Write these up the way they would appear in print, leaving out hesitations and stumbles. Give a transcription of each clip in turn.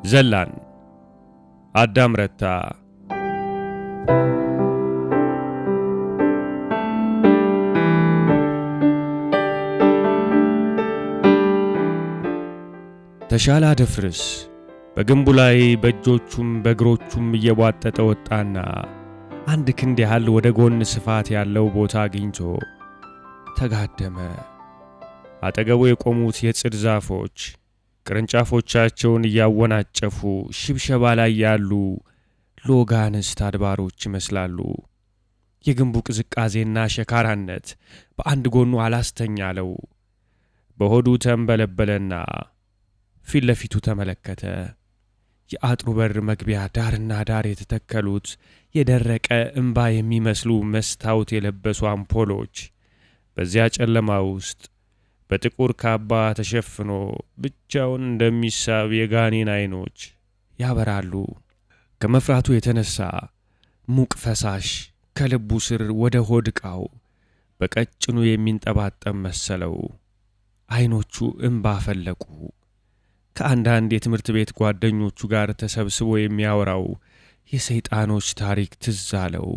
ዘላን አዳም ረታ። ተሻለ አደፍርስ በግንቡ ላይ በእጆቹም በእግሮቹም እየቧጠጠ ወጣና አንድ ክንድ ያህል ወደ ጎን ስፋት ያለው ቦታ አግኝቶ ተጋደመ። አጠገቡ የቆሙት የጽድ ዛፎች ቅርንጫፎቻቸውን እያወናጨፉ ሽብሸባ ላይ ያሉ ሎጋ አንስት አድባሮች ይመስላሉ። የግንቡ ቅዝቃዜና ሸካራነት በአንድ ጎኑ አላስተኛ አለው። በሆዱ ተንበለበለና ፊት ለፊቱ ተመለከተ። የአጥሩ በር መግቢያ ዳርና ዳር የተተከሉት የደረቀ እንባ የሚመስሉ መስታወት የለበሱ አምፖሎች በዚያ ጨለማ ውስጥ በጥቁር ካባ ተሸፍኖ ብቻውን እንደሚሳብ የጋኔን አይኖች ያበራሉ። ከመፍራቱ የተነሳ ሙቅ ፈሳሽ ከልቡ ስር ወደ ሆድ ዕቃው በቀጭኑ የሚንጠባጠብ መሰለው። አይኖቹ እንባ ፈለቁ። ከአንዳንድ የትምህርት ቤት ጓደኞቹ ጋር ተሰብስቦ የሚያወራው የሰይጣኖች ታሪክ ትዝ አለው።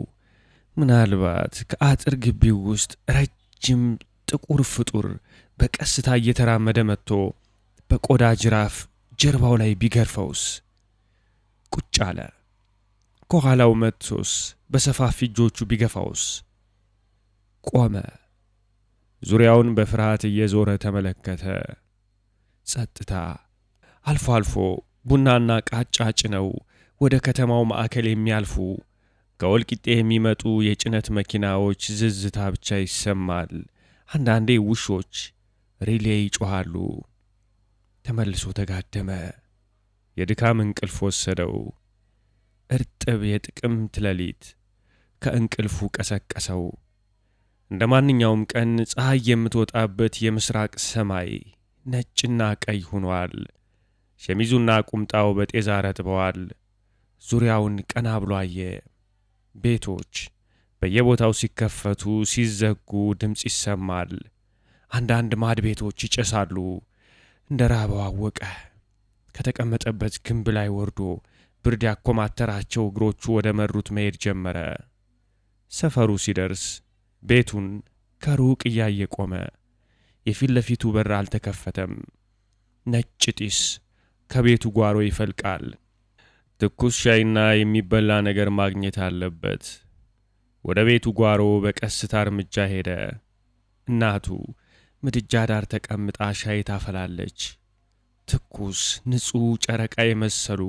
ምናልባት ከአጥር ግቢው ውስጥ ረጅም ጥቁር ፍጡር በቀስታ እየተራመደ መጥቶ በቆዳ ጅራፍ ጀርባው ላይ ቢገርፈውስ? ቁጭ አለ። ከኋላው መጥቶስ በሰፋፊ እጆቹ ቢገፋውስ? ቆመ። ዙሪያውን በፍርሃት እየዞረ ተመለከተ። ጸጥታ። አልፎ አልፎ ቡናና ቃጫ ጭነው ወደ ከተማው ማዕከል የሚያልፉ ከወልቂጤ የሚመጡ የጭነት መኪናዎች ዝዝታ ብቻ ይሰማል። አንዳንዴ ውሾች ሪሌ ይጮኻሉ። ተመልሶ ተጋደመ። የድካም እንቅልፍ ወሰደው። እርጥብ የጥቅምት ሌሊት ከእንቅልፉ ቀሰቀሰው። እንደ ማንኛውም ቀን ፀሐይ የምትወጣበት የምስራቅ ሰማይ ነጭና ቀይ ሆኗል። ሸሚዙና ቁምጣው በጤዛ ረጥበዋል። ዙሪያውን ቀና ብሎ አየ። ቤቶች በየቦታው ሲከፈቱ ሲዘጉ ድምፅ ይሰማል። አንዳንድ ማድ ቤቶች ይጨሳሉ። እንደ ራበው አወቀ። ከተቀመጠበት ግንብ ላይ ወርዶ ብርድ ያኮማተራቸው እግሮቹ ወደ መሩት መሄድ ጀመረ። ሰፈሩ ሲደርስ ቤቱን ከሩቅ እያየ ቆመ። የፊት ለፊቱ በር አልተከፈተም። ነጭ ጢስ ከቤቱ ጓሮ ይፈልቃል። ትኩስ ሻይና የሚበላ ነገር ማግኘት አለበት። ወደ ቤቱ ጓሮ በቀስታ እርምጃ ሄደ። እናቱ ምድጃ ዳር ተቀምጣ ሻይ ታፈላለች። ትኩስ ንጹሕ ጨረቃ የመሰሉ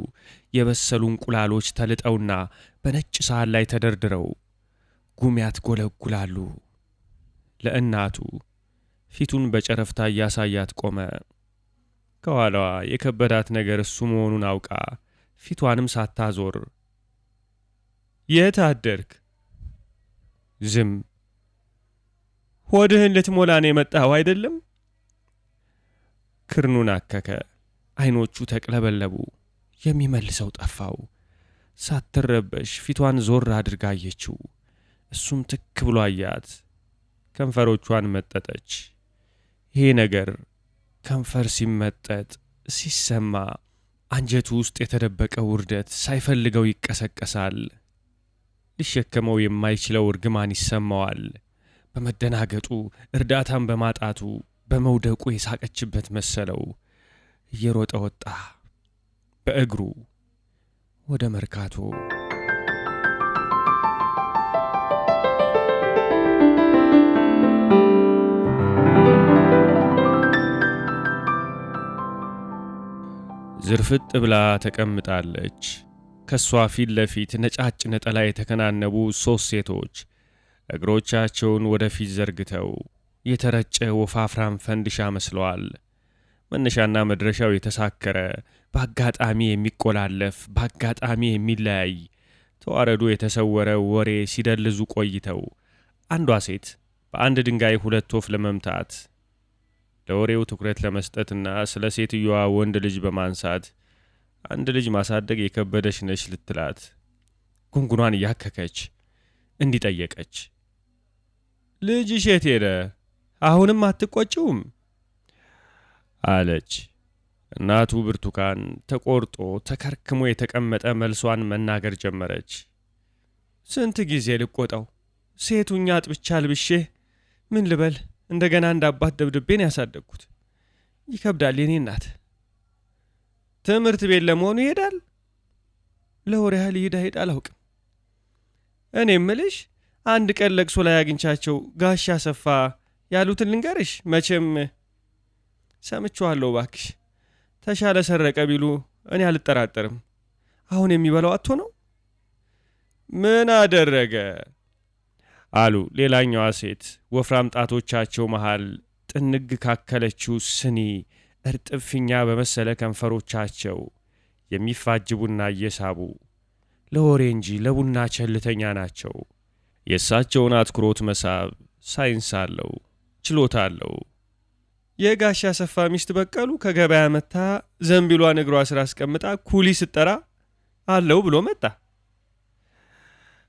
የበሰሉ እንቁላሎች ተልጠውና በነጭ ሳህን ላይ ተደርድረው ጉም ያትጎለጉላሉ። ለእናቱ ፊቱን በጨረፍታ እያሳያት ቆመ። ከኋላዋ የከበዳት ነገር እሱ መሆኑን አውቃ ፊቷንም ሳታዞር የት አደርክ? ዝም። ሆድህን ልትሞላ ነው የመጣኸው አይደለም? ክርኑን አከከ። አይኖቹ ተቅለበለቡ። የሚመልሰው ጠፋው። ሳትረበሽ ፊቷን ዞር አድርጋ አየችው። እሱም ትክ ብሎ አያት። ከንፈሮቿን መጠጠች። ይሄ ነገር ከንፈር ሲመጠጥ ሲሰማ አንጀቱ ውስጥ የተደበቀ ውርደት ሳይፈልገው ይቀሰቀሳል። ሊሸከመው የማይችለው እርግማን ይሰማዋል። በመደናገጡ እርዳታን በማጣቱ በመውደቁ የሳቀችበት መሰለው። እየሮጠ ወጣ በእግሩ ወደ መርካቶ። ዝርፍጥ ብላ ተቀምጣለች። ከሷ ፊት ለፊት ነጫጭ ነጠላ የተከናነቡ 3 ሴቶች እግሮቻቸውን ወደፊት ዘርግተው የተረጨ ወፋፍራም ፈንድሻ መስለዋል። መነሻና መድረሻው የተሳከረ፣ በአጋጣሚ የሚቆላለፍ፣ በአጋጣሚ የሚለያይ፣ ተዋረዱ የተሰወረ ወሬ ሲደልዙ ቆይተው አንዷ ሴት በአንድ ድንጋይ 2 ወፍ ለመምታት ለወሬው ትኩረት ለመስጠትና ስለ ሴትዮዋ ወንድ ልጅ በማንሳት አንድ ልጅ ማሳደግ የከበደሽ ነሽ ልትላት ጉንጉኗን እያከከች እንዲጠየቀች፣ ልጅሽ የት ሄደ? አሁንም አትቆጭውም? አለች። እናቱ ብርቱካን ተቆርጦ ተከርክሞ የተቀመጠ መልሷን መናገር ጀመረች። ስንት ጊዜ ልቆጣው? ሴቱኛ አጥብቻ ልብሼ ምን ልበል? እንደገና እንደ አባት ደብድቤን ያሳደግኩት ይከብዳል። የኔ እናት ትምህርት ቤት ለመሆኑ ይሄዳል? ለወር ያህል ይሄድ አላውቅም። እኔ እምልሽ አንድ ቀን ለቅሶ ላይ አግኝቻቸው ጋሻ አሰፋ ያሉትን ልንገርሽ። መቼም ሰምቼዋለሁ። እባክሽ ተሻለ ሰረቀ ቢሉ እኔ አልጠራጠርም። አሁን የሚበላው አጥቶ ነው። ምን አደረገ? አሉ ሌላኛዋ ሴት ወፍራም ጣቶቻቸው መሃል ጥንግ ካከለችው ስኒ እርጥብ ፊኛ በመሰለ ከንፈሮቻቸው የሚፋጅ ቡና እየሳቡ። ለወሬ እንጂ ለቡና ቸልተኛ ናቸው። የእሳቸውን አትኩሮት መሳብ ሳይንስ አለው፣ ችሎታ አለው። የጋሻ አሰፋ ሚስት በቀሉ ከገበያ መታ ዘንቢሏን እግሯ ስር አስቀምጣ ኩሊ ስትጠራ አለው ብሎ መጣ።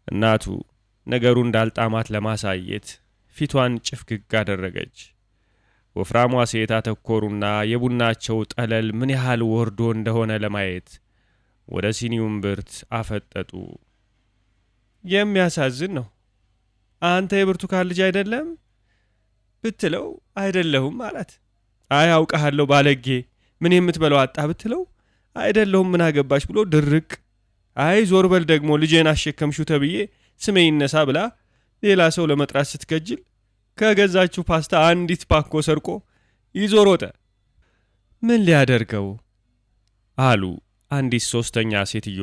እናቱ ነገሩ እንዳልጣማት ለማሳየት ፊቷን ጭፍግግ አደረገች። ወፍራሟ ሴት አተኮሩና የቡናቸው ጠለል ምን ያህል ወርዶ እንደሆነ ለማየት ወደ ሲኒውም ብርት አፈጠጡ። የሚያሳዝን ነው። አንተ የብርቱካን ልጅ አይደለም ብትለው አይደለሁም አላት። አይ አውቃለሁ ባለጌ፣ ምን የምትበለው አጣ ብትለው አይደለሁም ምን አገባሽ ብሎ ድርቅ። አይ ዞር በል ደግሞ ልጄን አሸከምሽው ተብዬ ስሜ ይነሳ ብላ ሌላ ሰው ለመጥራት ስትከጅል ከገዛችሁ ፓስታ አንዲት ፓኮ ሰርቆ ይዞ ሮጠ። ምን ሊያደርገው? አሉ አንዲት ሶስተኛ ሴትዮ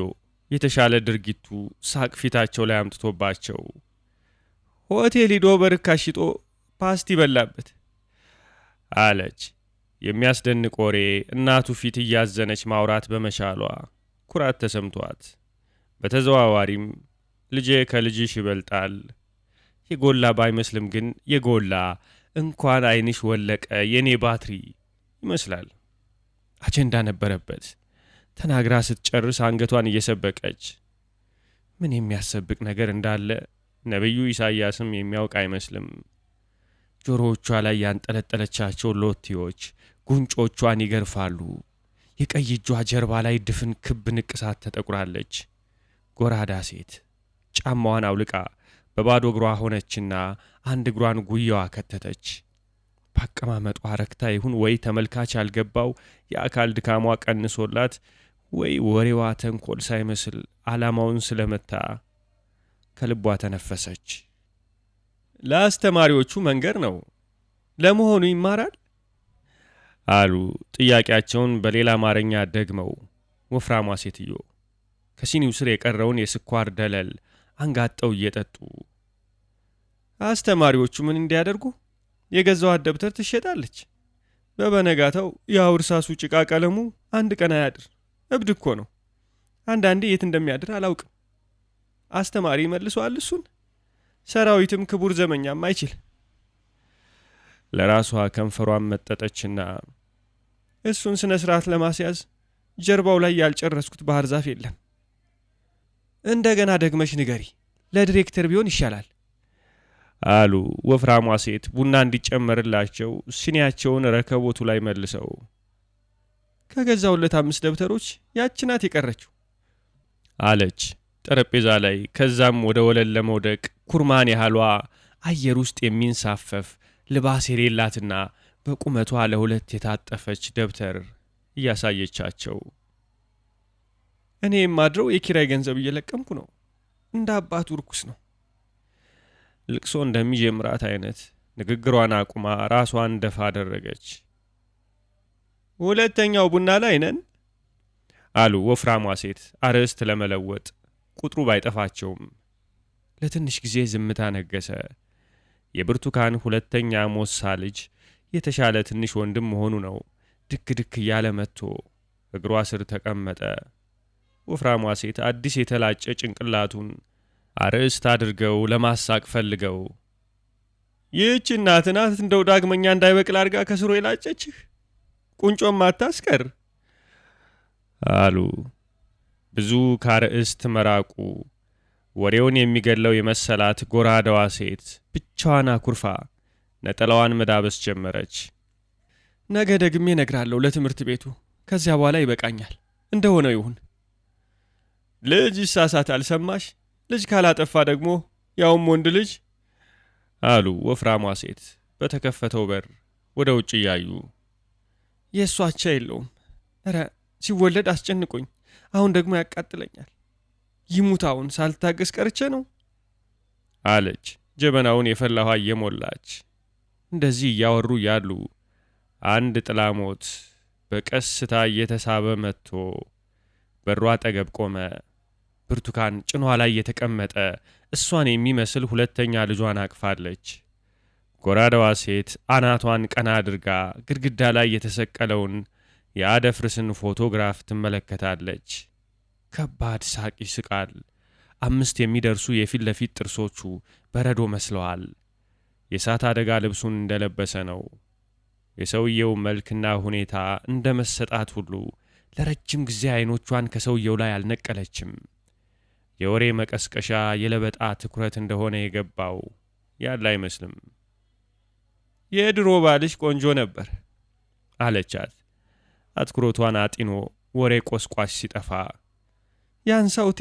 የተሻለ ድርጊቱ ሳቅ ፊታቸው ላይ አምጥቶባቸው። ሆቴል ሂዶ በርካሽ ሽጦ ፓስቲ በላበት አለች። የሚያስደንቅ ወሬ እናቱ ፊት እያዘነች ማውራት በመቻሏ ኩራት ተሰምቷት፣ በተዘዋዋሪም ልጄ ከልጅሽ ይበልጣል፣ የጎላ ባይመስልም ግን የጎላ እንኳን ዓይንሽ ወለቀ የኔ ባትሪ ይመስላል። አጀንዳ ነበረበት። ተናግራ ስትጨርስ አንገቷን እየሰበቀች ምን የሚያሰብቅ ነገር እንዳለ ነቢዩ ኢሳይያስም የሚያውቅ አይመስልም። ጆሮዎቿ ላይ ያንጠለጠለቻቸው ሎቲዎች ጉንጮቿን ይገርፋሉ። የቀይ እጇ ጀርባ ላይ ድፍን ክብ ንቅሳት ተጠቁራለች። ጎራዳ ሴት ጫማዋን አውልቃ በባዶ እግሯ ሆነችና አንድ እግሯን ጉያዋ ከተተች። በአቀማመጧ ረክታ ይሁን ወይ ተመልካች ያልገባው የአካል ድካሟ ቀንሶላት ወይ ወሬዋ ተንኮል ሳይመስል ዓላማውን ስለመታ ከልቧ ተነፈሰች። ለአስተማሪዎቹ መንገር ነው። ለመሆኑ ይማራል? አሉ ጥያቄያቸውን በሌላ አማርኛ ደግመው ወፍራሟ ሴትዮ ከሲኒው ስር የቀረውን የስኳር ደለል አንጋጠው እየጠጡ። አስተማሪዎቹ ምን እንዲያደርጉ? የገዛዋት ደብተር ትሸጣለች። በበነጋታው ያው እርሳሱ ጭቃ ቀለሙ አንድ ቀን አያድር። እብድ እኮ ነው። አንዳንዴ የት እንደሚያድር አላውቅም። አስተማሪ መልሷል እሱን። ሰራዊትም ክቡር ዘመኛም አይችል። ለራሷ ከንፈሯን መጠጠችና እሱን ስነ ስርዓት ለማስያዝ ጀርባው ላይ ያልጨረስኩት ባህር ዛፍ የለም። እንደገና ደግመሽ ንገሪ፣ ለዲሬክተር ቢሆን ይሻላል አሉ ወፍራሟ ሴት ቡና እንዲጨመርላቸው ሲኒያቸውን ረከቦቱ ላይ መልሰው። ከገዛውለት 5 ደብተሮች ያችናት የቀረችው አለች ጠረጴዛ ላይ። ከዛም ወደ ወለል ለመውደቅ ኩርማን ያህሏ አየር ውስጥ የሚንሳፈፍ ልባስ የሌላትና በቁመቷ ለሁለት የታጠፈች ደብተር እያሳየቻቸው። እኔ የማድረው የኪራይ ገንዘብ እየለቀምኩ ነው። እንደ አባቱ ርኩስ ነው። ልቅሶ እንደሚጀምራት አይነት ንግግሯን አቁማ ራሷን ደፋ አደረገች። ሁለተኛው ቡና ላይ ነን አሉ ወፍራሟ ሴት አርዕስት ለመለወጥ ቁጥሩ ባይጠፋቸውም። ለትንሽ ጊዜ ዝምታ ነገሰ። የብርቱካን ሁለተኛ ሞሳ ልጅ የተሻለ ትንሽ ወንድም መሆኑ ነው። ድክ ድክ እያለ መጥቶ እግሯ ስር ተቀመጠ። ወፍራሟ ሴት አዲስ የተላጨ ጭንቅላቱን አርዕስት አድርገው ለማሳቅ ፈልገው ይህች እናት ናት እንደው ዳግመኛ እንዳይበቅል አድርጋ ከስሮ የላጨችህ ቁንጮም አታስቀር አሉ። ብዙ ካርዕስት መራቁ ወሬውን የሚገድለው የመሰላት ጎራዳዋ ሴት ብቻዋን አኩርፋ ነጠላዋን መዳበስ ጀመረች። ነገ ደግሜ እነግራለሁ ለትምህርት ቤቱ ከዚያ በኋላ ይበቃኛል። እንደሆነው ይሁን። ልጅ ይሳሳታል ሰማሽ? ልጅ ካላጠፋ ደግሞ ያውም ወንድ ልጅ አሉ ወፍራሟ ሴት በተከፈተው በር ወደ ውጭ እያዩ። የእሱ አቻ የለውም። ኧረ ሲወለድ አስጨንቆኝ፣ አሁን ደግሞ ያቃጥለኛል። ይሙታውን ሳልታገስ ቀርቼ ነው አለች ጀበናውን የፈላ ውሃ እየሞላች። እንደዚህ እያወሩ ያሉ አንድ ጥላሞት በቀስታ እየተሳበ መጥቶ በሯ አጠገብ ቆመ። ብርቱካን ጭኗ ላይ የተቀመጠ እሷን የሚመስል ሁለተኛ ልጇን አቅፋለች። ጎራዳዋ ሴት አናቷን ቀና አድርጋ ግድግዳ ላይ የተሰቀለውን የአደፍርስን ፎቶግራፍ ትመለከታለች። ከባድ ሳቅ ይስቃል። 5 የሚደርሱ የፊት ለፊት ጥርሶቹ በረዶ መስለዋል። የእሳት አደጋ ልብሱን እንደለበሰ ነው። የሰውየው መልክና ሁኔታ እንደ መሰጣት ሁሉ ለረጅም ጊዜ አይኖቿን ከሰውየው ላይ አልነቀለችም። የወሬ መቀስቀሻ የለበጣ ትኩረት እንደሆነ የገባው ያለ አይመስልም። የድሮ ባልሽ ቆንጆ ነበር አለቻት፣ አትኩሮቷን አጢኖ ወሬ ቆስቋሽ ሲጠፋ። ያን ሰውቴ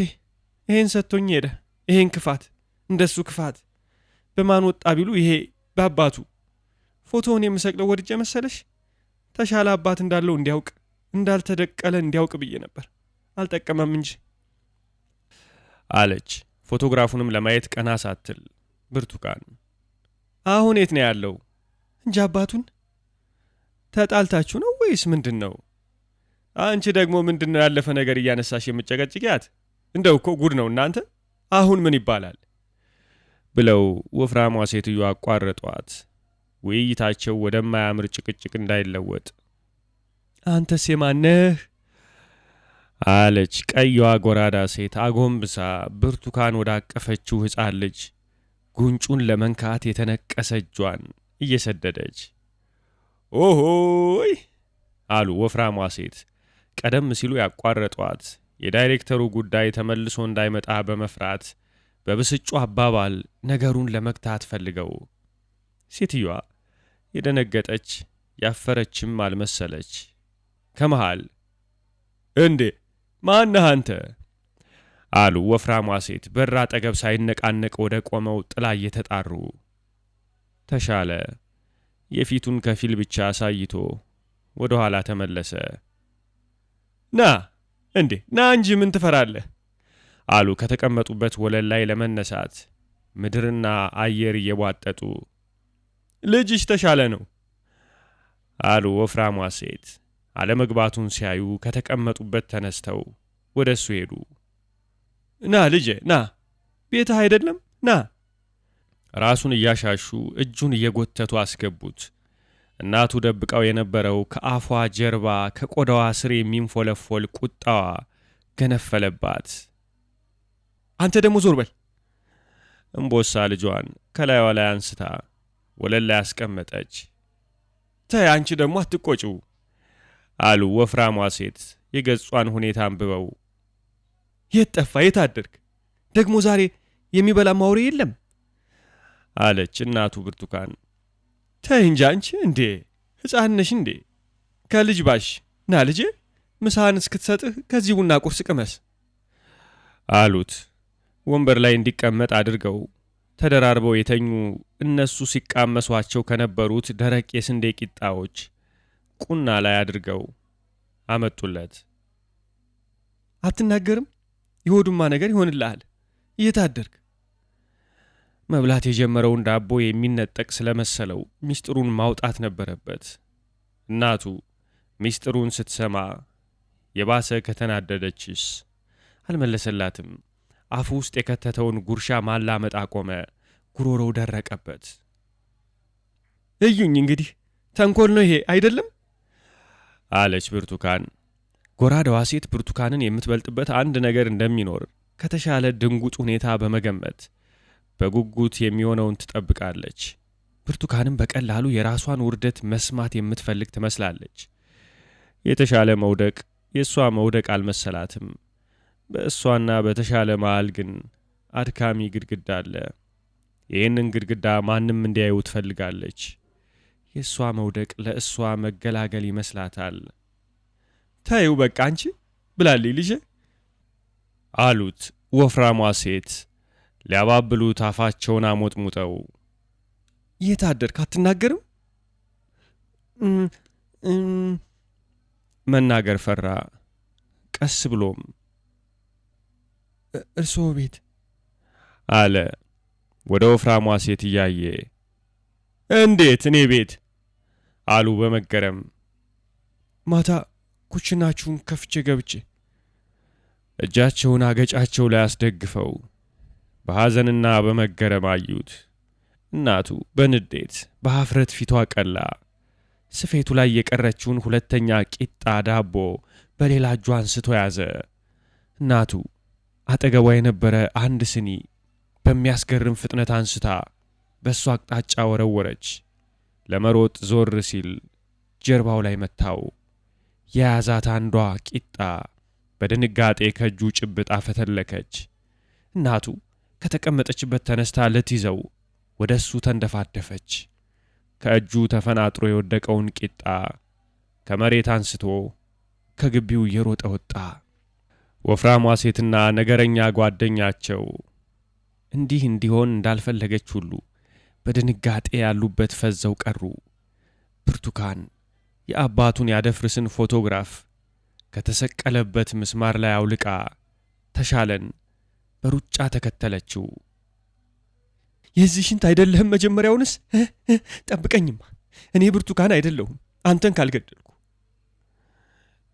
ይሄን ሰጥቶኝ ሄደ። ይሄን ክፋት፣ እንደሱ ክፋት በማን ወጣ ቢሉ ይሄ በአባቱ። ፎቶውን የምሰቅለው ወድጄ መሰለሽ? ተሻለ አባት እንዳለው እንዲያውቅ፣ እንዳልተደቀለ እንዲያውቅ ብዬ ነበር። አልጠቀመም እንጂ አለች ፎቶግራፉንም ለማየት ቀና ሳትል ብርቱካን። አሁን የት ነው ያለው? እንጂ አባቱን። ተጣልታችሁ ነው ወይስ ምንድን ነው? አንቺ ደግሞ ምንድን ነው ያለፈ ነገር እያነሳሽ የምጨቀጭቂያት? እንደው እኮ ጉድ ነው እናንተ። አሁን ምን ይባላል ብለው ወፍራሟ ሴትዮ አቋረጧት፣ ውይይታቸው ወደማያምር ጭቅጭቅ እንዳይለወጥ። አንተስ የማነህ? አለች ቀይዋ ጎራዳ ሴት አጎንብሳ ብርቱካን ወዳቀፈችው ሕፃን ልጅ ጉንጩን ለመንካት የተነቀሰ እጇን እየሰደደች። ኦሆይ አሉ ወፍራሟ ሴት ቀደም ሲሉ ያቋረጧት የዳይሬክተሩ ጉዳይ ተመልሶ እንዳይመጣ በመፍራት በብስጩ አባባል ነገሩን ለመግታት ፈልገው። ሴትዮዋ የደነገጠች ያፈረችም አልመሰለች። ከመሃል እንዴ ማነህ አንተ? አሉ ወፍራሟ ሴት በር አጠገብ ሳይነቃነቅ ወደ ቆመው ጥላ እየተጣሩ። ተሻለ የፊቱን ከፊል ብቻ አሳይቶ ወደ ኋላ ተመለሰ። ና እንዴ ና እንጂ ምን ትፈራለህ? አሉ ከተቀመጡበት ወለል ላይ ለመነሳት ምድርና አየር እየቧጠጡ። ልጅሽ ተሻለ ነው አሉ ወፍራሟ ሴት አለመግባቱን ሲያዩ ከተቀመጡበት ተነስተው ወደ እሱ ሄዱ። ና ልጄ ና፣ ቤትህ አይደለም ና። ራሱን እያሻሹ እጁን እየጎተቱ አስገቡት። እናቱ ደብቃው የነበረው ከአፏ ጀርባ ከቆዳዋ ስር የሚንፎለፎል ቁጣዋ ገነፈለባት። አንተ ደግሞ ዞር በል። እምቦሳ ልጇን ከላይዋ ላይ አንስታ ወለል ላይ አስቀመጠች። ተይ አንቺ ደግሞ አትቆጪው አሉ ወፍራሟ ሴት የገጿን ሁኔታ አንብበው። የት ጠፋ? የት አደርክ? ደግሞ ዛሬ የሚበላ ማውሬ የለም አለች እናቱ ብርቱካን። ተይ እንጂ አንቺ እንዴ ሕፃን ነሽ እንዴ? ከልጅ ባሽ ና ልጄ፣ ምሳህን እስክትሰጥህ ከዚህ ቡና ቁርስ ቅመስ አሉት። ወንበር ላይ እንዲቀመጥ አድርገው ተደራርበው የተኙ እነሱ ሲቃመሷቸው ከነበሩት ደረቅ የስንዴ ቂጣዎች ቁና ላይ አድርገው አመጡለት። አትናገርም? የሆዱማ ነገር ይሆንልሃል። እየታደርክ መብላት የጀመረውን ዳቦ የሚነጠቅ ስለመሰለው ሚስጥሩን ማውጣት ነበረበት። እናቱ ሚስጥሩን ስትሰማ የባሰ ከተናደደችስ አልመለሰላትም። አፉ ውስጥ የከተተውን ጉርሻ ማላመጥ አቆመ። ጉሮሮው ደረቀበት። እዩኝ እንግዲህ ተንኮል ነው ይሄ አይደለም አለች ብርቱካን። ጎራዳዋ ሴት ብርቱካንን የምትበልጥበት አንድ ነገር እንደሚኖር ከተሻለ ድንጉጥ ሁኔታ በመገመት በጉጉት የሚሆነውን ትጠብቃለች። ብርቱካንም በቀላሉ የራሷን ውርደት መስማት የምትፈልግ ትመስላለች። የተሻለ መውደቅ የእሷ መውደቅ አልመሰላትም። በእሷና በተሻለ መሃል ግን አድካሚ ግድግዳ አለ። ይህንን ግድግዳ ማንም እንዲያዩ ትፈልጋለች። የእሷ መውደቅ ለእሷ መገላገል ይመስላታል። ታዩ በቃ አንቺ ብላልኝ ልጄ አሉት ወፍራሟ ሴት ሊያባብሉት አፋቸውን አሞጥሙጠው። የታደርክ አትናገርም? መናገር ፈራ። ቀስ ብሎም እርስዎ ቤት አለ ወደ ወፍራሟ ሴት እያየ። እንዴት እኔ ቤት አሉ በመገረም። ማታ ኩችናችሁን ከፍቼ ገብቼ እጃቸውን አገጫቸው ላይ አስደግፈው በሐዘንና በመገረም አዩት። እናቱ በንዴት በኀፍረት ፊቷ ቀላ። ስፌቱ ላይ የቀረችውን ሁለተኛ ቂጣ ዳቦ በሌላ እጇ አንስቶ ያዘ። እናቱ አጠገቧ የነበረ አንድ ስኒ በሚያስገርም ፍጥነት አንስታ በእሱ አቅጣጫ ወረወረች። ለመሮጥ ዞር ሲል ጀርባው ላይ መታው። የያዛት አንዷ ቂጣ በድንጋጤ ከእጁ ጭብጥ አፈተለከች። እናቱ ከተቀመጠችበት ተነስታ ልትይዘው ወደ እሱ ተንደፋደፈች። ከእጁ ተፈናጥሮ የወደቀውን ቂጣ ከመሬት አንስቶ ከግቢው እየሮጠ ወጣ። ወፍራሟ ሴትና ነገረኛ ጓደኛቸው እንዲህ እንዲሆን እንዳልፈለገች ሁሉ በድንጋጤ ያሉበት ፈዘው ቀሩ። ብርቱካን የአባቱን ያደፍርስን ፎቶግራፍ ከተሰቀለበት ምስማር ላይ አውልቃ ተሻለን በሩጫ ተከተለችው። የዚህ ሽንት አይደለህም መጀመሪያውንስ? ጠብቀኝማ፣ እኔ ብርቱካን አይደለሁም አንተን ካልገደልኩ።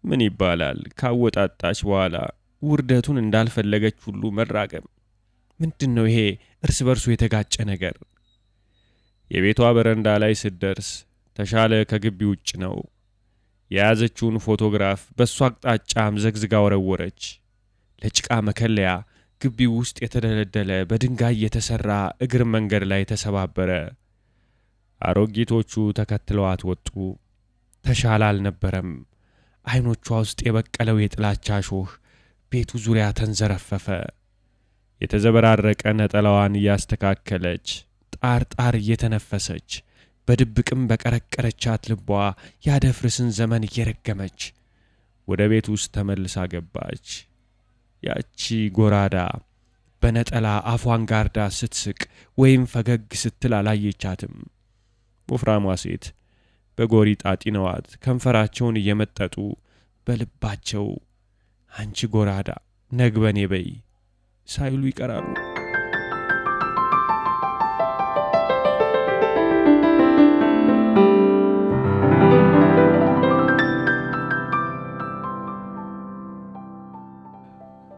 ምን ይባላል ካወጣጣች በኋላ ውርደቱን እንዳልፈለገች ሁሉ መራገም። ምንድን ነው ይሄ እርስ በርሱ የተጋጨ ነገር? የቤቷ በረንዳ ላይ ስትደርስ ተሻለ ከግቢ ውጭ ነው። የያዘችውን ፎቶግራፍ በእሷ አቅጣጫ አምዘግዝጋ ወረወረች። ለጭቃ መከለያ ግቢው ውስጥ የተደለደለ በድንጋይ የተሰራ እግር መንገድ ላይ ተሰባበረ። አሮጊቶቹ ተከትለዋት ወጡ። ተሻለ አልነበረም። አይኖቿ ውስጥ የበቀለው የጥላቻ ሾህ ቤቱ ዙሪያ ተንዘረፈፈ። የተዘበራረቀ ነጠላዋን እያስተካከለች ጣር ጣር እየተነፈሰች በድብቅም በቀረቀረቻት ልቧ ያደፍርስን ዘመን እየረገመች ወደ ቤት ውስጥ ተመልሳ ገባች። ያቺ ጎራዳ በነጠላ አፏን ጋርዳ ስትስቅ ወይም ፈገግ ስትል አላየቻትም። ወፍራሟ ሴት በጎሪጥ አጢነዋት ከንፈራቸውን እየመጠጡ በልባቸው አንቺ ጎራዳ ነግበኔ በይ ሳይሉ ይቀራሉ።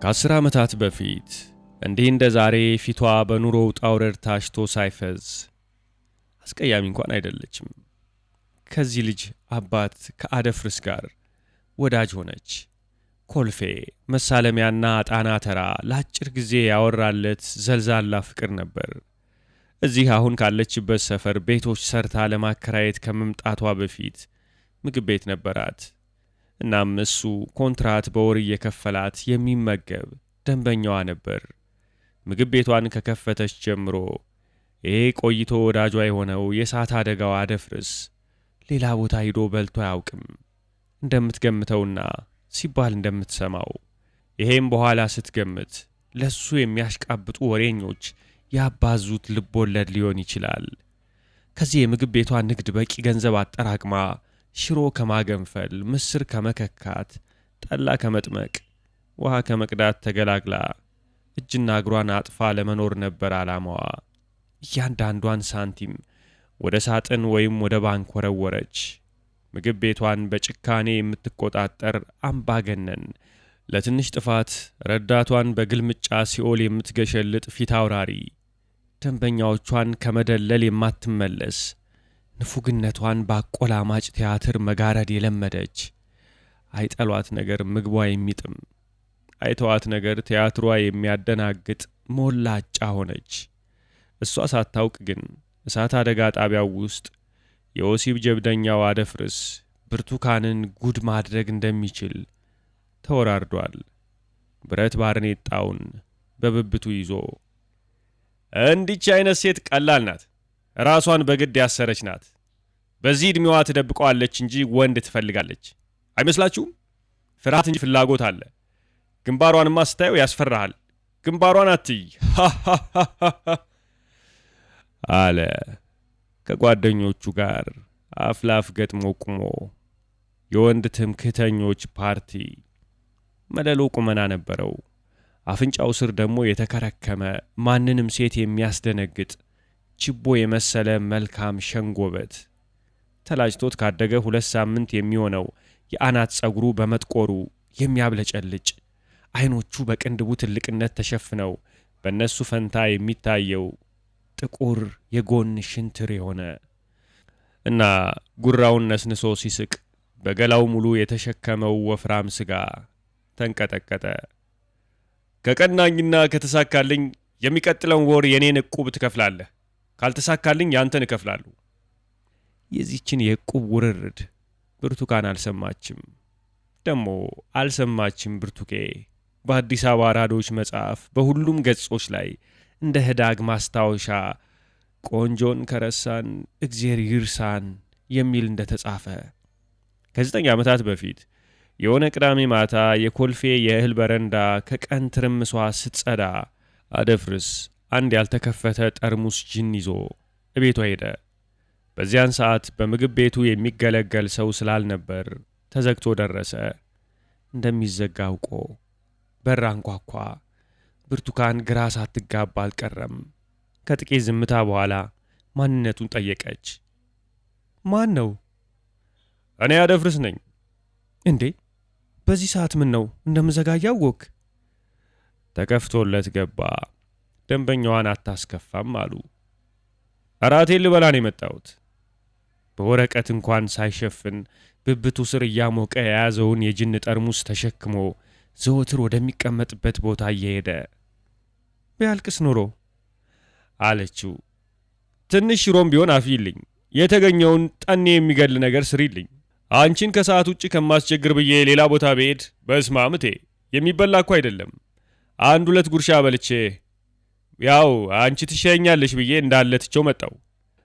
ከ10 ዓመታት በፊት እንዲህ እንደ ዛሬ ፊቷ በኑሮ ውጣ ውረድ ታሽቶ ሳይፈዝ አስቀያሚ እንኳን አይደለችም። ከዚህ ልጅ አባት ከአደፍርስ ጋር ወዳጅ ሆነች። ኮልፌ፣ መሳለሚያና ጣና ተራ ለአጭር ጊዜ ያወራለት ዘልዛላ ፍቅር ነበር። እዚህ አሁን ካለችበት ሰፈር ቤቶች ሰርታ ለማከራየት ከመምጣቷ በፊት ምግብ ቤት ነበራት። እናም እሱ ኮንትራት በወር እየከፈላት የሚመገብ ደንበኛዋ ነበር። ምግብ ቤቷን ከከፈተች ጀምሮ ይሄ ቆይቶ ወዳጇ የሆነው የእሳት አደጋው አደፍርስ ሌላ ቦታ ሂዶ በልቶ አያውቅም። እንደምትገምተውና ሲባል እንደምትሰማው ይሄም በኋላ ስትገምት ለሱ የሚያሽቃብጡ ወሬኞች ያባዙት ልቦለድ ሊሆን ይችላል። ከዚህ የምግብ ቤቷ ንግድ በቂ ገንዘብ አጠራቅማ ሽሮ ከማገንፈል፣ ምስር ከመከካት፣ ጠላ ከመጥመቅ፣ ውሃ ከመቅዳት ተገላግላ እጅና እግሯን አጥፋ ለመኖር ነበር ዓላማዋ። እያንዳንዷን ሳንቲም ወደ ሳጥን ወይም ወደ ባንክ ወረወረች። ምግብ ቤቷን በጭካኔ የምትቆጣጠር አምባገነን፣ ለትንሽ ጥፋት ረዳቷን በግልምጫ ሲኦል የምትገሸልጥ ፊት አውራሪ፣ ደንበኛዎቿን ከመደለል የማትመለስ ንፉግነቷን በአቆላማጭ ቲያትር መጋረድ የለመደች፣ አይጠሏት ነገር ምግቧ የሚጥም፣ አይተዋት ነገር ቲያትሯ የሚያደናግጥ ሞላጫ ሆነች። እሷ ሳታውቅ ግን እሳት አደጋ ጣቢያው ውስጥ የወሲብ ጀብደኛው አደፍርስ ብርቱካንን ጉድ ማድረግ እንደሚችል ተወራርዷል። ብረት ባርኔጣውን በብብቱ ይዞ እንዲች አይነት ሴት ቀላል ናት፣ ራሷን በግድ ያሰረች ናት፣ በዚህ ዕድሜዋ ትደብቀዋለች እንጂ ወንድ ትፈልጋለች አይመስላችሁም? ፍርሃት እንጂ ፍላጎት አለ። ግንባሯንማ ስታየው ያስፈራሃል። ግንባሯን አትይ አለ ከጓደኞቹ ጋር አፍ ላፍ ገጥሞ ቁሞ። የወንድ ትምክህተኞች ፓርቲ መለሎ ቁመና ነበረው። አፍንጫው ስር ደግሞ የተከረከመ ማንንም ሴት የሚያስደነግጥ ችቦ የመሰለ መልካም ሸንጎበት። ተላጭቶት ካደገ 2 ሳምንት የሚሆነው የአናት ጸጉሩ በመጥቆሩ የሚያብለጨልጭ፣ አይኖቹ በቅንድቡ ትልቅነት ተሸፍነው በእነሱ ፈንታ የሚታየው ጥቁር የጎን ሽንትር የሆነ እና ጉራውን ነስንሶ ሲስቅ በገላው ሙሉ የተሸከመው ወፍራም ስጋ ተንቀጠቀጠ። ከቀናኝና ከተሳካልኝ የሚቀጥለውን ወር የኔን ዕቁብ ትከፍላለህ፣ ካልተሳካልኝ ያንተን እከፍላለሁ። የዚችን የዕቁብ ውርርድ ብርቱካን አልሰማችም። ደሞ አልሰማችም ብርቱኬ። በአዲስ አበባ አራዶች መጽሐፍ በሁሉም ገጾች ላይ እንደ ህዳግ ማስታወሻ ቆንጆን ከረሳን እግዜር ይርሳን የሚል እንደተጻፈ ከ9 ዓመታት በፊት የሆነ ቅዳሜ ማታ የኮልፌ የእህል በረንዳ ከቀን ትርምሷ ስትጸዳ አደፍርስ አንድ ያልተከፈተ ጠርሙስ ጂን ይዞ እቤቷ ሄደ። በዚያን ሰዓት በምግብ ቤቱ የሚገለገል ሰው ስላልነበር ተዘግቶ ደረሰ። እንደሚዘጋ አውቆ በር አንኳኳ። ብርቱካን ግራ ሳትጋባ አልቀረም። ከጥቂት ዝምታ በኋላ ማንነቱን ጠየቀች። ማን ነው? እኔ አደፍርስ ነኝ። እንዴ በዚህ ሰዓት ምን ነው እንደምዘጋጅ አወክ? ተከፍቶለት ገባ። ደንበኛዋን አታስከፋም አሉ። እራቴን ልበላ ነው የመጣሁት። በወረቀት እንኳን ሳይሸፍን ብብቱ ስር እያሞቀ የያዘውን የጅን ጠርሙስ ተሸክሞ ዘወትር ወደሚቀመጥበት ቦታ እየሄደ ቢያልቅስ ኖሮ አለችው። ትንሽ ሽሮም ቢሆን አፍይልኝ፣ የተገኘውን ጠኔ የሚገል ነገር ስሪልኝ። አንቺን ከሰዓት ውጭ ከማስቸግር ብዬ ሌላ ቦታ ብሄድ በስማምቴ የሚበላ እኮ አይደለም። 1-2 ጉርሻ በልቼ ያው አንቺ ትሸኛለሽ ብዬ እንዳለ ትቼው መጣው።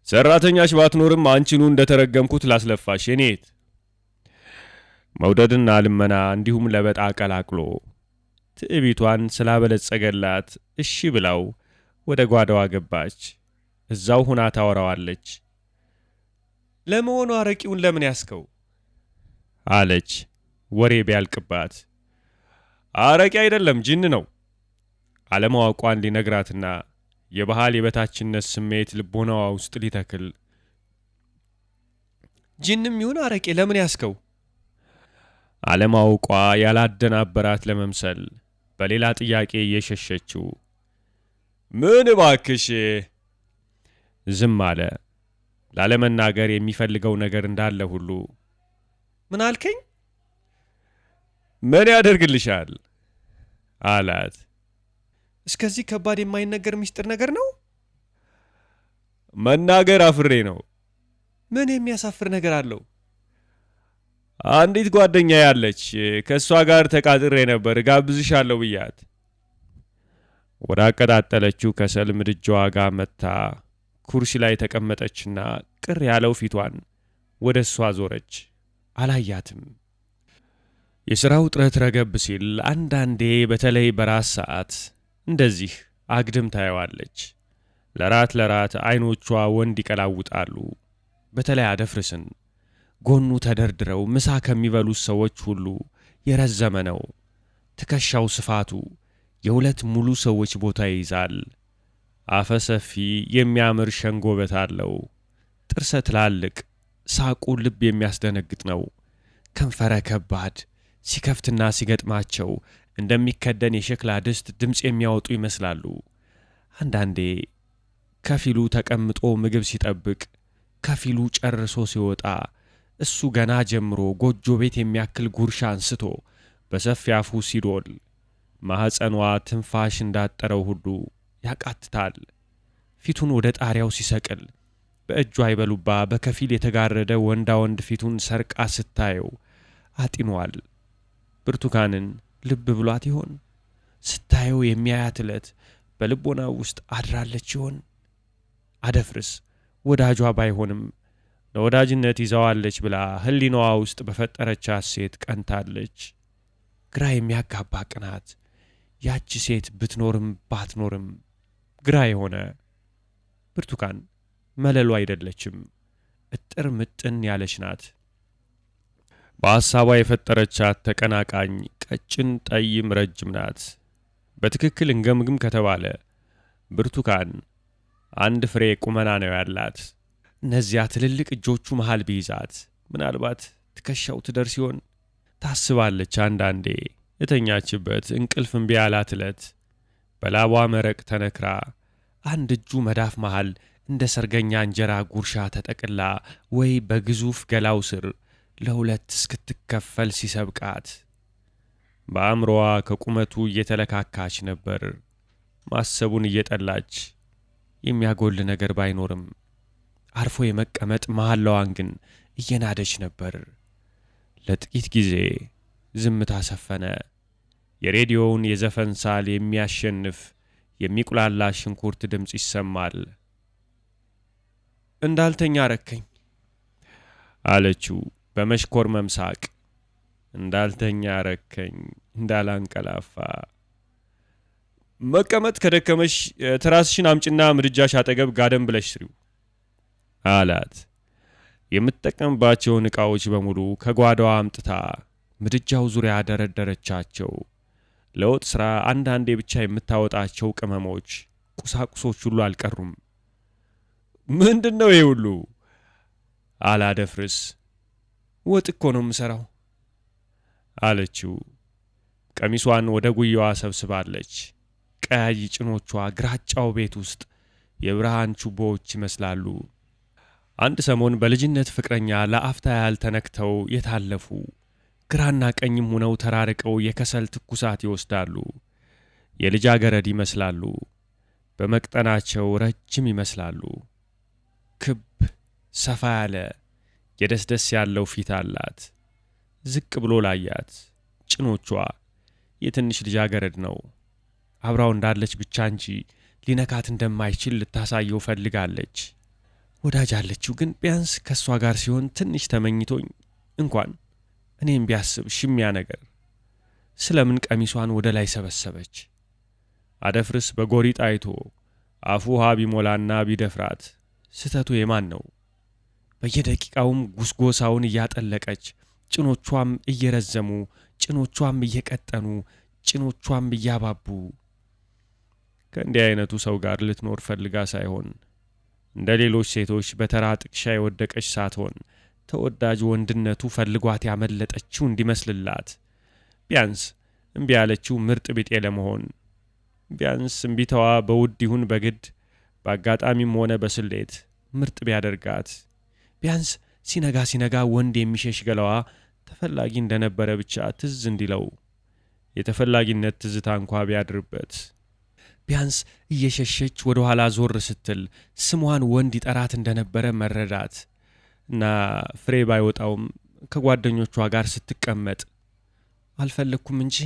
ሰራተኛሽ ባትኖርም አንቺኑ እንደተረገምኩት ላስለፋሽ የኔት። መውደድና ልመና እንዲሁም ለበጣ ቀላቅሎ ትዕቢቷን ስላበለጸገላት እሺ ብላው ወደ ጓዳዋ ገባች። እዛው ሁና ታወራዋለች። ለመሆኑ አረቂውን ለምን ያስከው? አለች ወሬ ቢያልቅባት። አረቂ አይደለም ጅን ነው አለማወቋን ሊነግራትና የባህል የበታችነት ስሜት ልቦናዋ ውስጥ ሊተክል። ጅንም ይሁን አረቄ ለምን ያስከው? አለማወቋ ያላደናበራት ለመምሰል በሌላ ጥያቄ እየሸሸችው። ምን ባክሽ? ዝም አለ። ላለመናገር የሚፈልገው ነገር እንዳለ ሁሉ ምን አልከኝ? ምን ያደርግልሻል አላት። እስከዚህ ከባድ የማይነገር ምስጢር ነገር ነው? መናገር አፍሬ ነው። ምን የሚያሳፍር ነገር አለው? አንዲት ጓደኛ ያለች ከሷ ጋር ተቃጥሬ ነበር ጋብዝሻለሁ ብያት። ወደ አቀጣጠለችው ከሰል ምድጃዋ ጋር መታ ኩርሲ ላይ ተቀመጠችና ቅር ያለው ፊቷን ወደ እሷ ዞረች። አላያትም። የሥራው ጥረት ረገብ ሲል አንዳንዴ በተለይ በራስ ሰዓት እንደዚህ አግድም ታየዋለች። ለራት አይኖቿ ወንድ ይቀላውጣሉ። በተለይ አደፍርስን ጎኑ ተደርድረው ምሳ ከሚበሉት ሰዎች ሁሉ የረዘመ ነው። ትከሻው ስፋቱ የ2 ሙሉ ሰዎች ቦታ ይይዛል። አፈ ሰፊ የሚያምር ሸንጎበት አለው። ጥርሰ ትላልቅ፣ ሳቁ ልብ የሚያስደነግጥ ነው። ከንፈረ ከባድ፣ ሲከፍትና ሲገጥማቸው እንደሚከደን የሸክላ ድስት ድምፅ የሚያወጡ ይመስላሉ። አንዳንዴ ከፊሉ ተቀምጦ ምግብ ሲጠብቅ፣ ከፊሉ ጨርሶ ሲወጣ እሱ ገና ጀምሮ ጎጆ ቤት የሚያክል ጉርሻ አንስቶ በሰፊ አፉ ሲዶል ማህፀኗ ትንፋሽ እንዳጠረው ሁሉ ያቃትታል። ፊቱን ወደ ጣሪያው ሲሰቅል በእጇ አይበሉባ በከፊል የተጋረደ ወንዳ ወንድ ፊቱን ሰርቃ ስታየው አጢኗል። ብርቱካንን ልብ ብሏት ይሆን? ስታየው የሚያያት ዕለት በልቦናው ውስጥ አድራለች ይሆን? አደፍርስ ወዳጇ ባይሆንም ለወዳጅነት ይዛዋለች ብላ ህሊናዋ ውስጥ በፈጠረቻት ሴት ቀንታለች። ግራ የሚያጋባ ቅናት። ያቺ ሴት ብትኖርም ባትኖርም ግራ የሆነ። ብርቱካን መለሉ አይደለችም፣ እጥር ምጥን ያለች ናት። በሐሳቧ የፈጠረቻት ተቀናቃኝ ቀጭን፣ ጠይም፣ ረጅም ናት። በትክክል እንገምግም ከተባለ ብርቱካን አንድ ፍሬ ቁመና ነው ያላት። እነዚያ ትልልቅ እጆቹ መሃል ቢይዛት ምናልባት ትከሻው ትደርስ ይሆን ታስባለች። አንዳንዴ የተኛችበት እንቅልፍ እምቢ ያላት ዕለት በላቧ መረቅ ተነክራ አንድ እጁ መዳፍ መሃል እንደ ሰርገኛ እንጀራ ጉርሻ ተጠቅላ ወይ በግዙፍ ገላው ስር ለሁለት እስክትከፈል ሲሰብቃት በአእምሮዋ ከቁመቱ እየተለካካች ነበር። ማሰቡን እየጠላች የሚያጎል ነገር ባይኖርም አርፎ የመቀመጥ መሐላዋን ግን እየናደች ነበር። ለጥቂት ጊዜ ዝምታ ሰፈነ። የሬዲዮውን የዘፈን ሳል የሚያሸንፍ የሚቁላላ ሽንኩርት ድምፅ ይሰማል። እንዳልተኛ ረከኝ አለችው በመሽኮርመም ሳቅ። እንዳልተኛ ረከኝ፣ እንዳላንቀላፋ። መቀመጥ ከደከመሽ ትራስሽን አምጭና ምድጃሽ አጠገብ ጋደም ብለሽ ስሪው አላት። የምትጠቀምባቸውን ዕቃዎች በሙሉ ከጓዳዋ አምጥታ ምድጃው ዙሪያ ደረደረቻቸው። ለወጥ ሥራ አንዳንዴ ብቻ የምታወጣቸው ቅመሞች፣ ቁሳቁሶች ሁሉ አልቀሩም። ምንድን ነው ይሄ ሁሉ? አላደፍርስ። ወጥ እኮ ነው የምሠራው አለችው። ቀሚሷን ወደ ጉያዋ ሰብስባለች። ቀያይ ጭኖቿ ግራጫው ቤት ውስጥ የብርሃን ችቦዎች ይመስላሉ። አንድ ሰሞን በልጅነት ፍቅረኛ ለአፍታ ያህል ተነክተው የታለፉ ግራና ቀኝም ሆነው ተራርቀው የከሰል ትኩሳት ይወስዳሉ። የልጃገረድ ይመስላሉ። በመቅጠናቸው ረጅም ይመስላሉ። ክብ ሰፋ ያለ የደስደስ ያለው ፊት አላት። ዝቅ ብሎ ላያት ጭኖቿ የትንሽ ልጃገረድ ነው። አብራው እንዳለች ብቻ እንጂ ሊነካት እንደማይችል ልታሳየው ፈልጋለች። ወዳጅ አለችው፣ ግን ቢያንስ ከእሷ ጋር ሲሆን ትንሽ ተመኝቶኝ እንኳን እኔም ቢያስብ ሽሚያ ነገር። ስለምን ቀሚሷን ወደ ላይ ሰበሰበች? አደፍርስ በጎሪጥ አይቶ አፉ ውሃ ቢሞላና ቢደፍራት ስተቱ የማን ነው? በየደቂቃውም ጉስጎሳውን እያጠለቀች ጭኖቿም እየረዘሙ ጭኖቿም እየቀጠኑ ጭኖቿም እያባቡ ከእንዲህ አይነቱ ሰው ጋር ልትኖር ፈልጋ ሳይሆን እንደ ሌሎች ሴቶች በተራ ጥቅሻ የወደቀች ሳትሆን ተወዳጅ ወንድነቱ ፈልጓት ያመለጠችው እንዲመስልላት ቢያንስ እምቢ ያለችው ምርጥ ቢጤ ለመሆን ቢያንስ እምቢተዋ በውድ ይሁን በግድ በአጋጣሚም ሆነ በስሌት ምርጥ ቢያደርጋት ቢያንስ ሲነጋ ወንድ የሚሸሽ ገላዋ ተፈላጊ እንደነበረ ብቻ ትዝ እንዲለው የተፈላጊነት ትዝታ እንኳ ቢያድርበት ቢያንስ እየሸሸች ወደ ኋላ ዞር ስትል ስሟን ወንድ ይጠራት እንደነበረ መረዳት እና ፍሬ ባይወጣውም ከጓደኞቿ ጋር ስትቀመጥ አልፈለኩም እንጂ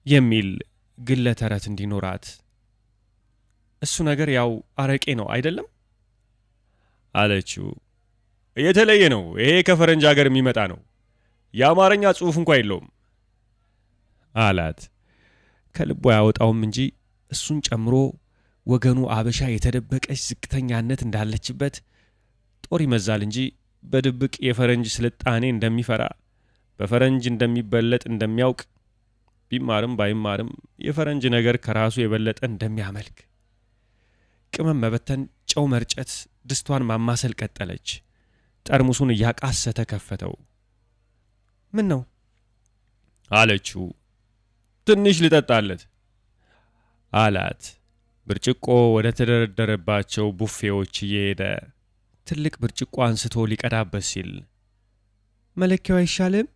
የሚል ግለ ተረት እንዲኖራት። እሱ ነገር ያው አረቄ ነው አይደለም አለችው። የተለየ ነው። ይሄ ከፈረንጅ ሀገር የሚመጣ ነው። የአማርኛ ጽሑፍ እንኳ የለውም አላት። ከልቦ ያወጣውም እንጂ እሱን ጨምሮ ወገኑ አበሻ የተደበቀች ዝቅተኛነት እንዳለችበት ጦር ይመዛል እንጂ በድብቅ የፈረንጅ ስልጣኔ እንደሚፈራ በፈረንጅ እንደሚበለጥ እንደሚያውቅ ቢማርም ባይማርም የፈረንጅ ነገር ከራሱ የበለጠ እንደሚያመልክ ቅመም መበተን፣ ጨው መርጨት፣ ድስቷን ማማሰል ቀጠለች። ጠርሙሱን እያቃሰተ ከፈተው። ምን ነው አለችው። ትንሽ ልጠጣለት አላት። ብርጭቆ ወደ ተደረደረባቸው ቡፌዎች እየሄደ ትልቅ ብርጭቆ አንስቶ ሊቀዳበት ሲል መለኪያው አይሻልም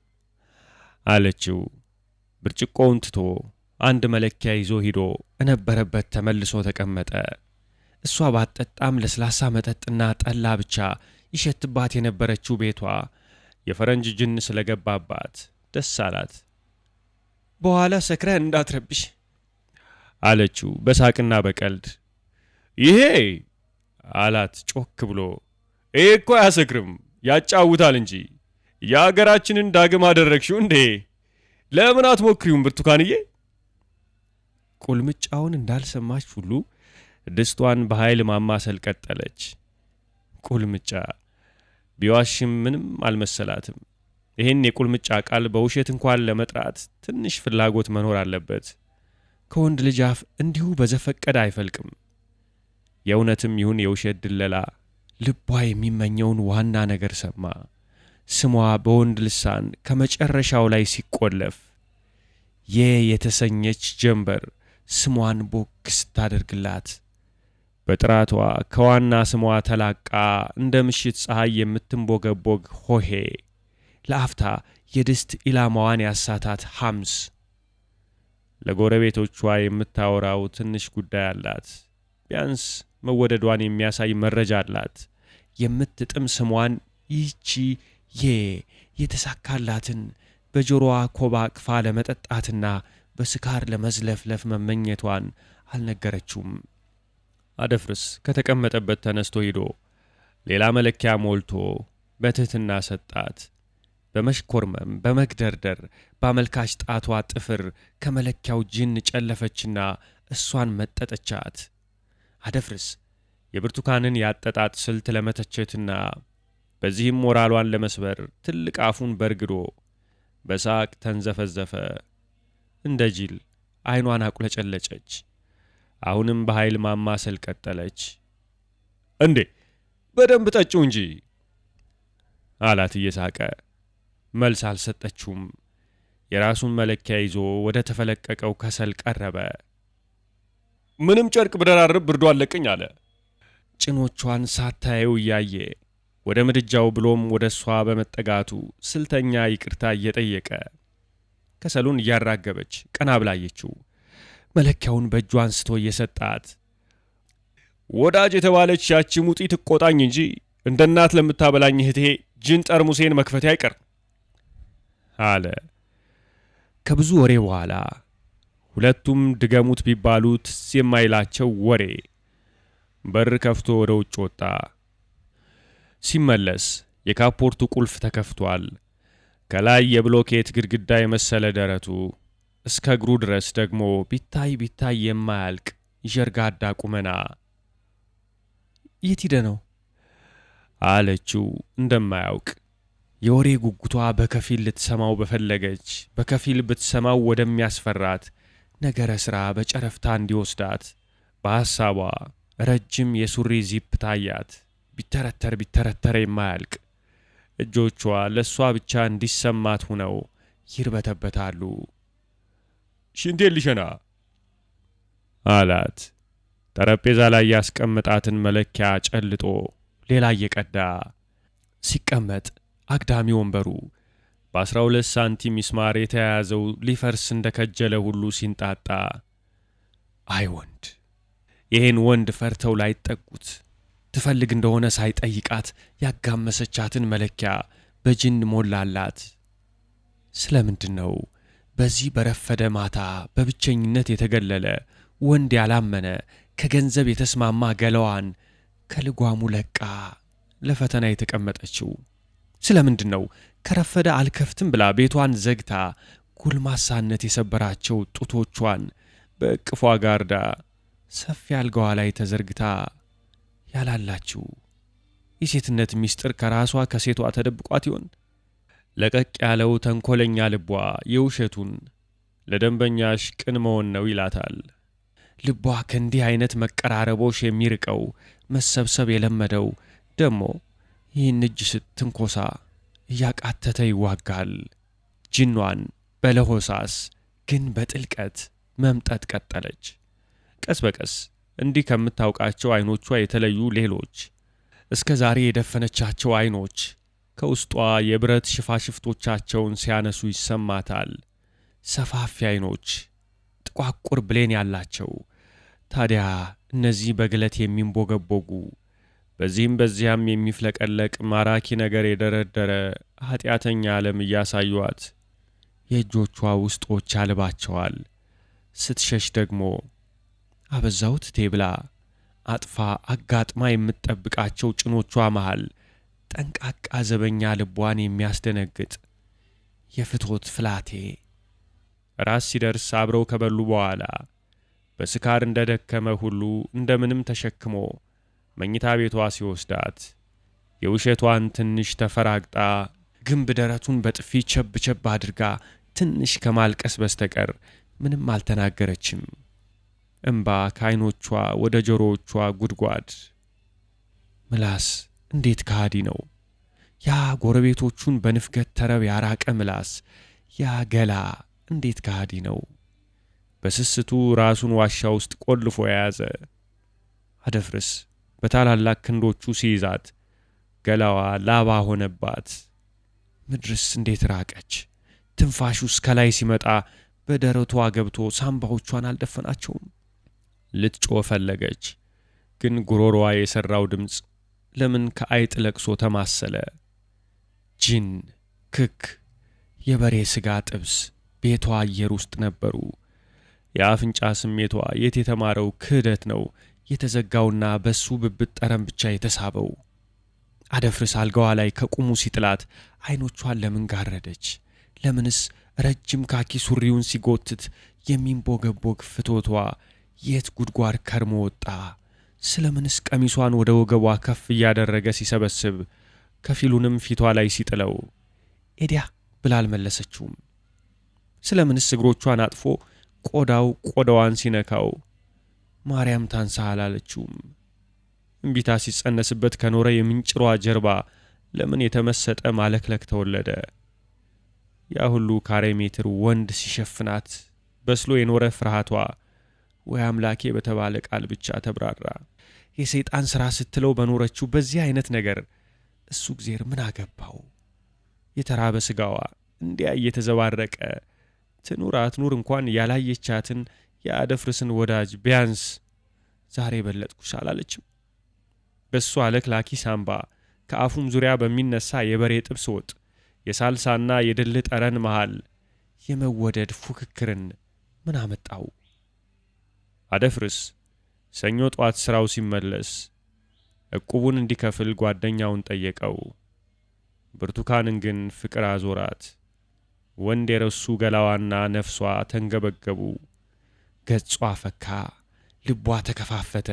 አለችው። ብርጭቆውን ትቶ አንድ መለኪያ ይዞ ሂዶ እነበረበት ተመልሶ ተቀመጠ። እሷ ባትጠጣም ለስላሳ መጠጥና ጠላ ብቻ ይሸትባት የነበረችው ቤቷ የፈረንጅ ጅን ስለገባባት ደስ አላት። በኋላ ሰክረህ እንዳትረብሽ አለችው በሳቅና በቀልድ። ይሄ አላት ጮክ ብሎ፣ ይሄ እኮ አያሰክርም ያጫውታል እንጂ የአገራችንን ዳግም አደረግሽው እንዴ? ለምን አትሞክሪውም ብርቱካንዬ? ቁልምጫውን እንዳልሰማች ሁሉ ድስቷን በኃይል ማማሰል ቀጠለች። ቁልምጫ ቢዋሽም ምንም አልመሰላትም። ይህን የቁልምጫ ቃል በውሸት እንኳን ለመጥራት ትንሽ ፍላጎት መኖር አለበት። ከወንድ ልጅ አፍ እንዲሁ በዘፈቀደ አይፈልቅም። የእውነትም ይሁን የውሸት ድለላ ልቧ የሚመኘውን ዋና ነገር ሰማ። ስሟ በወንድ ልሳን ከመጨረሻው ላይ ሲቆለፍ የተሰኘች ጀንበር ስሟን ቦግ ስታደርግላት በጥራቷ ከዋና ስሟ ተላቃ እንደ ምሽት ፀሐይ የምትንቦገቦግ ሆሄ ለአፍታ የድስት ኢላማዋን ያሳታት ሐምስ ለጎረቤቶቿ የምታወራው ትንሽ ጉዳይ አላት። ቢያንስ መወደዷን የሚያሳይ መረጃ አላት። የምትጥም ስሟን ይህቺ የተሳካላትን በጆሮዋ ኮባ አቅፋ ለመጠጣትና በስካር ለመዝለፍለፍ መመኘቷን አልነገረችውም። አደፍርስ ከተቀመጠበት ተነስቶ ሄዶ ሌላ መለኪያ ሞልቶ በትህትና ሰጣት። በመሽኮርመም በመግደርደር በአመልካች ጣቷ ጥፍር ከመለኪያው ጅን ጨለፈችና እሷን መጠጠቻት። አደፍርስ የብርቱካንን ያጠጣጥ ስልት ለመተቸትና በዚህም ሞራሏን ለመስበር ትልቅ አፉን በርግዶ በሳቅ ተንዘፈዘፈ። እንደ ጅል ዓይኗን አቁለጨለጨች። አሁንም በኃይል ማማሰል ቀጠለች። እንዴ በደንብ ጠጪው እንጂ አላት እየሳቀ። መልስ አልሰጠችውም። የራሱን መለኪያ ይዞ ወደ ተፈለቀቀው ከሰል ቀረበ። ምንም ጨርቅ ብደራርብ ብርዱ አለቀኝ አለ። ጭኖቿን ሳታየው እያየ ወደ ምድጃው ብሎም ወደ እሷ በመጠጋቱ ስልተኛ ይቅርታ እየጠየቀ ከሰሉን እያራገበች ቀና ብላየችው። መለኪያውን በእጇ አንስቶ እየሰጣት ወዳጅ የተባለች ያቺ ሙጢ ትቆጣኝ እንጂ እንደ እናት ለምታበላኝ እህቴ ጅን ጠርሙሴን መክፈቴ አይቀር አለ። ከብዙ ወሬ በኋላ ሁለቱም ድገሙት ቢባሉት የማይላቸው ወሬ በር ከፍቶ ወደ ውጭ ወጣ። ሲመለስ የካፖርቱ ቁልፍ ተከፍቷል። ከላይ የብሎኬት ግድግዳ የመሰለ ደረቱ እስከ እግሩ ድረስ ደግሞ ቢታይ የማያልቅ ዠርጋዳ ቁመና። የት ሄደ ነው አለችው እንደማያውቅ። የወሬ ጉጉቷ በከፊል ልትሰማው በፈለገች በከፊል ብትሰማው ወደሚያስፈራት ነገረ ሥራ በጨረፍታ እንዲወስዳት በሐሳቧ ረጅም የሱሪ ዚፕ ታያት። ቢተረተር የማያልቅ እጆቿ ለእሷ ብቻ እንዲሰማት ሆነው ይርበተበታሉ። ሽንቴን ልሸና አላት። ጠረጴዛ ላይ ያስቀመጣትን መለኪያ ጨልጦ ሌላ እየቀዳ ሲቀመጥ አግዳሚ ወንበሩ በ12 ሳንቲም ሚስማር የተያያዘው ሊፈርስ እንደከጀለ ሁሉ ሲንጣጣ፣ አይ ወንድ! ይሄን ወንድ ፈርተው ላይጠጉት ትፈልግ እንደሆነ ሳይጠይቃት ያጋመሰቻትን መለኪያ በጅን ሞላላት። ስለምንድን ነው በዚህ በረፈደ ማታ በብቸኝነት የተገለለ ወንድ ያላመነ ከገንዘብ የተስማማ ገለዋን ከልጓሙ ለቃ ለፈተና የተቀመጠችው? ስለምንድን ነው ከረፈደ አልከፍትም ብላ ቤቷን ዘግታ ጎልማሳነት የሰበራቸው ጡቶቿን በእቅፏ ጋርዳ ሰፊ አልጋዋ ላይ ተዘርግታ ያላላችው? የሴትነት ምስጢር ከራሷ ከሴቷ ተደብቋት ይሆን? ለቀቅ ያለው ተንኮለኛ ልቧ የውሸቱን ለደንበኛሽ ቅን መሆን ነው ይላታል። ልቧ ከእንዲህ አይነት መቀራረቦሽ የሚርቀው መሰብሰብ የለመደው ደሞ ይህን እጅ ስትንኮሳ እያቃተተ ይዋጋል። ጅኗን በለሆሳስ ግን በጥልቀት መምጠጥ ቀጠለች። ቀስ በቀስ እንዲህ ከምታውቃቸው አይኖቿ የተለዩ ሌሎች እስከ ዛሬ የደፈነቻቸው አይኖች ከውስጧ የብረት ሽፋሽፍቶቻቸውን ሲያነሱ ይሰማታል። ሰፋፊ አይኖች፣ ጥቋቁር ብሌን ያላቸው። ታዲያ እነዚህ በግለት የሚንቦገቦጉ በዚህም በዚያም የሚፍለቀለቅ ማራኪ ነገር የደረደረ ኃጢአተኛ ዓለም እያሳዩአት የእጆቿ ውስጦች ያልባቸዋል። ስትሸሽ ደግሞ አበዛውት ቴብላ አጥፋ አጋጥማ የምትጠብቃቸው ጭኖቿ መሃል ጠንቃቃ ዘበኛ ልቧን የሚያስደነግጥ የፍቶት ፍላቴ ራስ ሲደርስ አብረው ከበሉ በኋላ በስካር እንደደከመ ሁሉ እንደምንም ተሸክሞ መኝታ ቤቷ ሲወስዳት የውሸቷን ትንሽ ተፈራግጣ ግንብ ደረቱን በጥፊ ቸብ ቸብ አድርጋ ትንሽ ከማልቀስ በስተቀር ምንም አልተናገረችም። እንባ ከዓይኖቿ ወደ ጆሮዎቿ ጉድጓድ። ምላስ እንዴት ከሃዲ ነው! ያ ጎረቤቶቹን በንፍገት ተረብ ያራቀ ምላስ፣ ያ ገላ እንዴት ከሃዲ ነው! በስስቱ ራሱን ዋሻ ውስጥ ቆልፎ የያዘ አደፍርስ በታላላቅ ክንዶቹ ሲይዛት ገላዋ ላባ ሆነባት። ምድርስ እንዴት ራቀች! ትንፋሹስ ከላይ ሲመጣ በደረቷ ገብቶ ሳምባዎቿን አልደፈናቸውም። ልትጮህ ፈለገች፣ ግን ጉሮሮዋ የሠራው ድምፅ ለምን ከአይጥ ለቅሶ ተማሰለ? ጅን፣ ክክ፣ የበሬ ሥጋ ጥብስ ቤቷ አየር ውስጥ ነበሩ። የአፍንጫ ስሜቷ የት የተማረው ክህደት ነው የተዘጋውና በሱ ብብት ጠረን ብቻ የተሳበው። አደፍርስ አልጋዋ ላይ ከቁሙ ሲጥላት ዓይኖቿን ለምን ጋረደች? ለምንስ ረጅም ካኪ ሱሪውን ሲጎትት የሚንቦገቦግ ፍቶቷ የት ጉድጓድ ከርሞ ወጣ? ስለምንስ ቀሚሷን ወደ ወገቧ ከፍ እያደረገ ሲሰበስብ ከፊሉንም ፊቷ ላይ ሲጥለው ኤዲያ ብላ አልመለሰችውም? ስለምንስ እግሮቿን አጥፎ ቆዳዋን ሲነካው ማርያም ታንሳ አላለችውም? እምቢታ ሲጸነስበት ከኖረ የምንጭሯ ጀርባ ለምን የተመሰጠ ማለክለክ ተወለደ? ያ ሁሉ ካሬ ሜትር ወንድ ሲሸፍናት በስሎ የኖረ ፍርሃቷ ወይ አምላኬ በተባለ ቃል ብቻ ተብራራ። የሰይጣን ሥራ ስትለው በኖረችው በዚህ አይነት ነገር እሱ እግዚአብሔር ምን አገባው? የተራበ ሥጋዋ እንዲያ እየተዘባረቀ ትኑር አትኑር እንኳን ያላየቻትን የአደፍርስን ወዳጅ ቢያንስ ዛሬ በለጥኩሽ አላለችም? በሱ አለክላኪ ሳምባ ከአፉም ዙሪያ በሚነሳ የበሬ ጥብስ ወጥ የሳልሳና የድል ጠረን መሃል የመወደድ ፉክክርን ምን አመጣው? አደፍርስ ሰኞ ጧት ሥራው ሲመለስ ዕቁቡን እንዲከፍል ጓደኛውን ጠየቀው። ብርቱካንን ግን ፍቅር አዞራት። ወንድ የረሱ ገላዋና ነፍሷ ተንገበገቡ። ገጿ ፈካ፣ ልቧ ተከፋፈተ።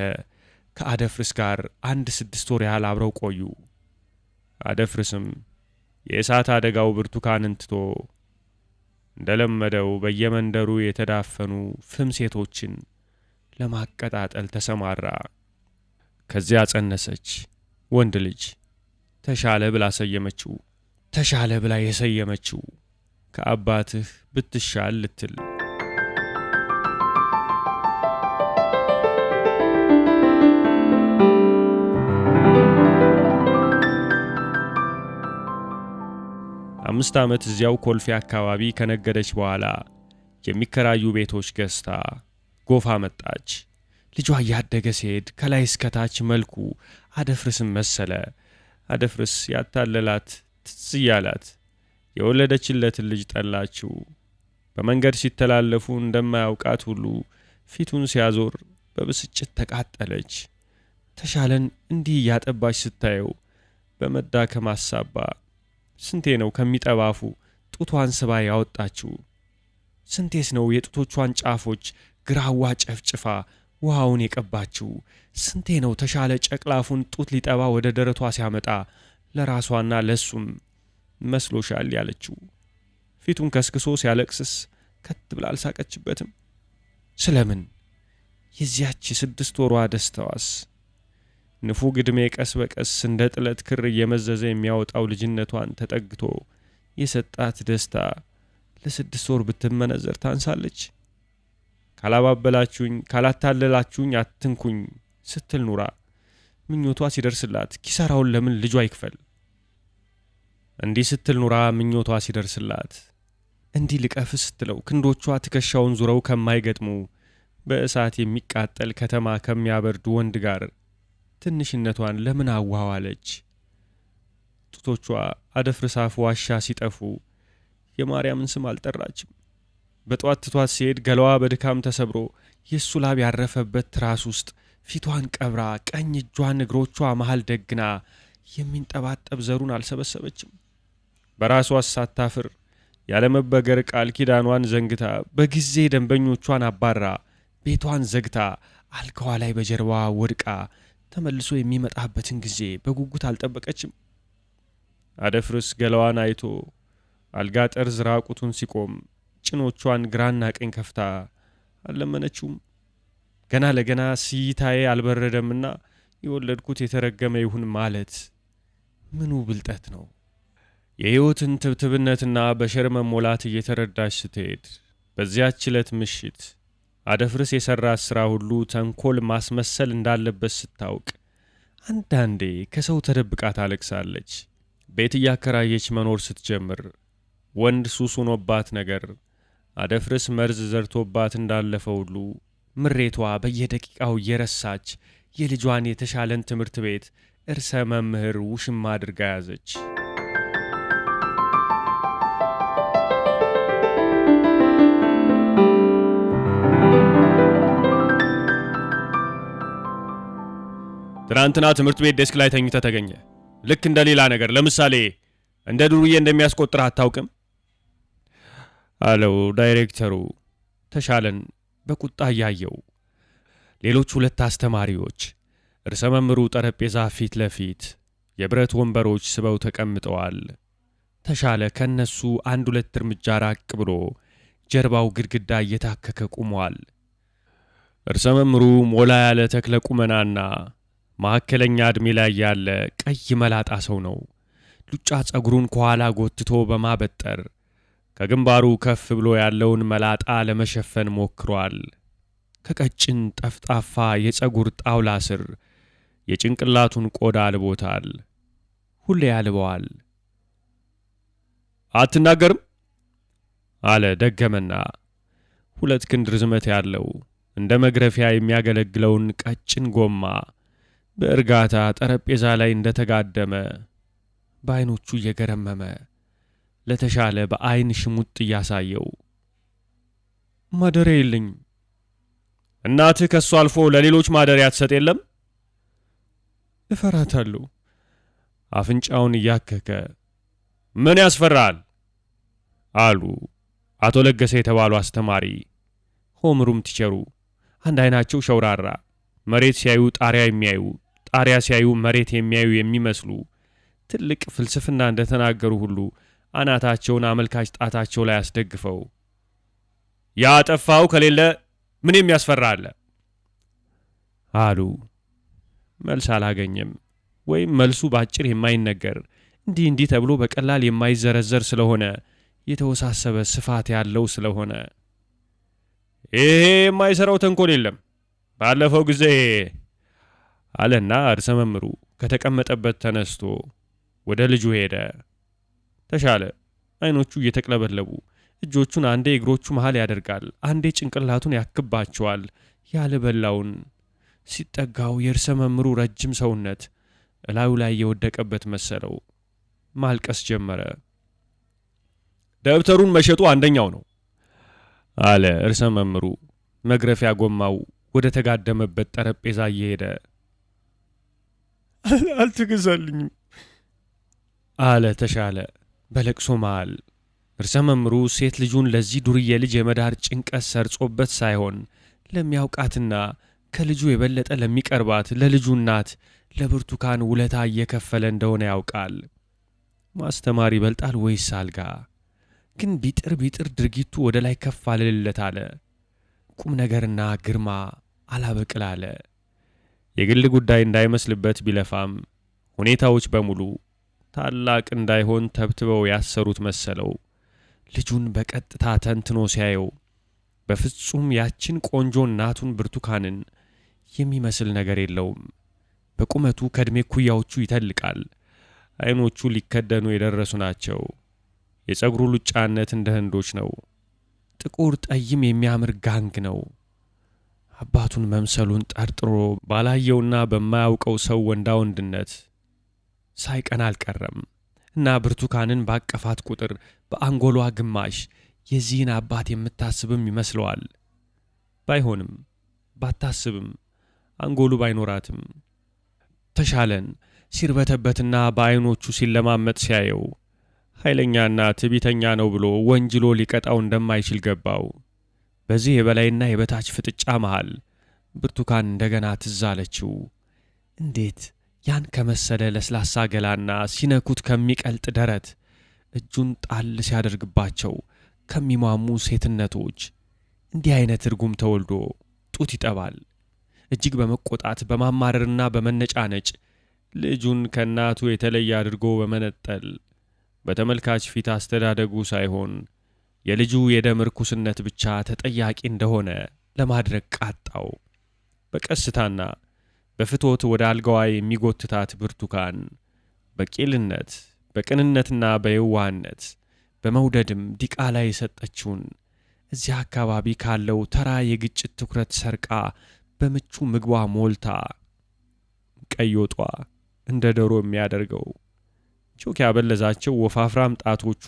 ከአደፍርስ ጋር 6 ወር ያህል አብረው ቆዩ። አደፍርስም የእሳት አደጋው ብርቱካንን ትቶ እንደለመደው በየመንደሩ የተዳፈኑ ፍም ሴቶችን ለማቀጣጠል ተሰማራ። ከዚያ ጸነሰች። ወንድ ልጅ ተሻለ ብላ ሰየመችው። ተሻለ ብላ የሰየመችው ከአባትህ ብትሻል ልትል። አምስት ዓመት እዚያው ኮልፌ አካባቢ ከነገደች በኋላ የሚከራዩ ቤቶች ገዝታ ጎፋ መጣች። ልጇ እያደገ ሲሄድ ከላይ እስከታች መልኩ አደፍርስም መሰለ። አደፍርስ ያታለላት ትዝ እያላት የወለደችለትን ልጅ ጠላችው። በመንገድ ሲተላለፉ እንደማያውቃት ሁሉ ፊቱን ሲያዞር በብስጭት ተቃጠለች። ተሻለን እንዲህ እያጠባች ስታየው በመዳከም አሳባ ስንቴ ነው ከሚጠባፉ ጡቷን ስባ ያወጣችው? ስንቴስ ነው የጡቶቿን ጫፎች ግራዋ ጨፍጭፋ ውሃውን የቀባችው? ስንቴ ነው ተሻለ ጨቅላፉን ጡት ሊጠባ ወደ ደረቷ ሲያመጣ ለራሷና ለሱም መስሎሻል ያለችው? ፊቱን ከስክሶ ሲያለቅስስ ከት ብላ አልሳቀችበትም? ስለምን? የዚያች 6 ወሯ ደስታዋስ? ንፉግ ዕድሜ ቀስ በቀስ እንደ ጥለት ክር እየመዘዘ የሚያወጣው ልጅነቷን ተጠግቶ የሰጣት ደስታ ለ6 ወር ብትመነዘር ታንሳለች? ካላባበላችሁኝ ካላታለላችሁኝ አትንኩኝ ስትል ኑራ ምኞቷ ሲደርስላት ኪሳራውን ለምን ልጇ ይክፈል? እንዲህ ስትል ኑራ ምኞቷ ሲደርስላት እንዲህ ልቀፍ ስትለው ክንዶቿ ትከሻውን ዙረው ከማይገጥሙ በእሳት የሚቃጠል ከተማ ከሚያበርድ ወንድ ጋር ትንሽነቷን ለምን አዋዋለች? ጡቶቿ አደፍርሳፍ ዋሻ ሲጠፉ የማርያምን ስም አልጠራችም። በጧት ትቷት ሲሄድ ገላዋ በድካም ተሰብሮ የሱ ላብ ያረፈበት ትራስ ውስጥ ፊቷን ቀብራ ቀኝ እጇን እግሮቿ መሃል ደግና የሚንጠባጠብ ዘሩን አልሰበሰበችም። በራሷ ሳታፍር ያለመበገር ቃል ኪዳኗን ዘንግታ በጊዜ ደንበኞቿን አባራ ቤቷን ዘግታ አልጋዋ ላይ በጀርባዋ ወድቃ ተመልሶ የሚመጣበትን ጊዜ በጉጉት አልጠበቀችም። አደፍርስ ገላዋን አይቶ አልጋ ጠርዝ ራቁቱን ሲቆም ጭኖቿን ግራና ቀኝ ከፍታ አልለመነችውም። ገና ለገና ሲታዬ አልበረደምና የወለድኩት የተረገመ ይሁን ማለት ምኑ ብልጠት ነው? የሕይወትን ትብትብነትና በሸር መሞላት እየተረዳች ስትሄድ በዚያች ዕለት ምሽት አደፍርስ የሠራት ሥራ ሁሉ ተንኰል ማስመሰል እንዳለበት ስታውቅ አንዳንዴ ከሰው ተደብቃ ታለቅሳለች። ቤት እያከራየች መኖር ስትጀምር ወንድ ሱስ ሆኖባት ነገር አደፍርስ መርዝ ዘርቶባት እንዳለፈ ሁሉ ምሬቷ በየደቂቃው እየረሳች የልጇን የተሻለን ትምህርት ቤት እርሰ መምህር ውሽማ አድርጋ ያዘች። ትናንትና ትምህርት ቤት ዴስክ ላይ ተኝተ ተገኘ። ልክ እንደ ሌላ ነገር፣ ለምሳሌ እንደ ዱርዬ እንደሚያስቆጥር አታውቅም አለው ዳይሬክተሩ ተሻለን በቁጣ እያየው። ሌሎች ሁለት አስተማሪዎች እርሰ መምህሩ ጠረጴዛ ፊት ለፊት የብረት ወንበሮች ስበው ተቀምጠዋል። ተሻለ ከነሱ አንድ ሁለት እርምጃ ራቅ ብሎ ጀርባው ግድግዳ እየታከከ ቆሟል። እርሰ መምህሩ ሞላ ያለ ተክለ ቁመናና ማዕከለኛ ዕድሜ ላይ ያለ ቀይ መላጣ ሰው ነው። ሉጫ ጸጉሩን ከኋላ ጎትቶ በማበጠር ከግንባሩ ከፍ ብሎ ያለውን መላጣ ለመሸፈን ሞክሯል። ከቀጭን ጠፍጣፋ የጸጉር ጣውላ ስር የጭንቅላቱን ቆዳ አልቦታል። ሁሌ ያልበዋል። አትናገርም አለ ደገመና ሁለት ክንድ ርዝመት ያለው እንደ መግረፊያ የሚያገለግለውን ቀጭን ጎማ በእርጋታ ጠረጴዛ ላይ እንደተጋደመ በዓይኖቹ እየገረመመ ለተሻለ በዓይን ሽሙጥ እያሳየው። ማደሪያ የለኝም። እናትህ ከሱ አልፎ ለሌሎች ማደሪያ ትሰጥ የለም? እፈራታለሁ። አፍንጫውን እያከከ ምን ያስፈራል? አሉ አቶ ለገሰ የተባሉ አስተማሪ። ሆምሩም ቲቸሩ አንድ አይናቸው ሸውራራ፣ መሬት ሲያዩ ጣሪያ የሚያዩ፣ ጣሪያ ሲያዩ መሬት የሚያዩ የሚመስሉ ትልቅ ፍልስፍና እንደተናገሩ ሁሉ አናታቸውን አመልካች ጣታቸው ላይ አስደግፈው ያጠፋው ከሌለ ምን የሚያስፈራ አለ አሉ። መልስ አላገኘም። ወይም መልሱ ባጭር የማይነገር እንዲህ ተብሎ በቀላል የማይዘረዘር ስለሆነ የተወሳሰበ ስፋት ያለው ስለሆነ ይሄ የማይሰራው ተንኮል የለም ባለፈው ጊዜ አለና እርሰ መምህሩ ከተቀመጠበት ተነስቶ ወደ ልጁ ሄደ። ተሻለ አይኖቹ እየተቅለበለቡ እጆቹን አንዴ እግሮቹ መሃል ያደርጋል፣ አንዴ ጭንቅላቱን ያክባቸዋል። ያለበላውን ሲጠጋው የእርሰ መምህሩ ረጅም ሰውነት እላዩ ላይ የወደቀበት መሰለው። ማልቀስ ጀመረ። ደብተሩን መሸጡ አንደኛው ነው አለ እርሰ መምህሩ መግረፊያ ጎማው ወደ ተጋደመበት ጠረጴዛ እየሄደ። አልተገዛልኝም አለ ተሻለ በለቅሶ መሃል። እርሰ መምህሩ ሴት ልጁን ለዚህ ዱርዬ ልጅ የመዳር ጭንቀት ሰርጾበት ሳይሆን ለሚያውቃትና ከልጁ የበለጠ ለሚቀርባት ለልጁ እናት ለብርቱካን ውለታ እየከፈለ እንደሆነ ያውቃል። ማስተማር ይበልጣል ወይስ አልጋ? ግን ቢጥር ድርጊቱ ወደ ላይ ከፍ አልልለት አለ። ቁም ነገርና ግርማ አላበቅል አለ። የግል ጉዳይ እንዳይመስልበት ቢለፋም ሁኔታዎች በሙሉ ታላቅ እንዳይሆን ተብትበው ያሰሩት መሰለው። ልጁን በቀጥታ ተንትኖ ሲያየው በፍጹም ያችን ቆንጆ እናቱን ብርቱካንን የሚመስል ነገር የለውም። በቁመቱ ከዕድሜ ኩያዎቹ ይተልቃል። አይኖቹ ሊከደኑ የደረሱ ናቸው። የጸጉሩ ሉጫነት እንደ ህንዶች ነው። ጥቁር ጠይም የሚያምር ጋንግ ነው። አባቱን መምሰሉን ጠርጥሮ ባላየውና በማያውቀው ሰው ወንዳ ወንድነት ሳይቀና አልቀረም እና ብርቱካንን ባቀፋት ቁጥር በአንጎሏ ግማሽ የዚህን አባት የምታስብም ይመስለዋል። ባይሆንም ባታስብም አንጎሉ ባይኖራትም ተሻለን ሲርበተበትና በአይኖቹ ሲለማመጥ ሲያየው ኃይለኛና ትዕቢተኛ ነው ብሎ ወንጅሎ ሊቀጣው እንደማይችል ገባው። በዚህ የበላይና የበታች ፍጥጫ መሃል ብርቱካን እንደገና ትዝ አለችው። እንዴት ያን ከመሰለ ለስላሳ ገላና ሲነኩት ከሚቀልጥ ደረት እጁን ጣል ሲያደርግባቸው ከሚሟሙ ሴትነቶች እንዲህ አይነት እርጉም ተወልዶ ጡት ይጠባል። እጅግ በመቆጣት በማማረርና በመነጫነጭ ልጁን ከእናቱ የተለየ አድርጎ በመነጠል በተመልካች ፊት አስተዳደጉ ሳይሆን የልጁ የደም ርኩስነት ብቻ ተጠያቂ እንደሆነ ለማድረግ ቃጣው። በቀስታና በፍቶት ወደ አልጋዋ የሚጎትታት ብርቱካን በቂልነት በቅንነትና በየዋህነት በመውደድም ዲቃላ የሰጠችውን እዚያ አካባቢ ካለው ተራ የግጭት ትኩረት ሰርቃ በምቹ ምግቧ ሞልታ ቀይ ወጧ እንደ ዶሮ የሚያደርገው ቾክ ያበለዛቸው ወፋፍራም ጣቶቹ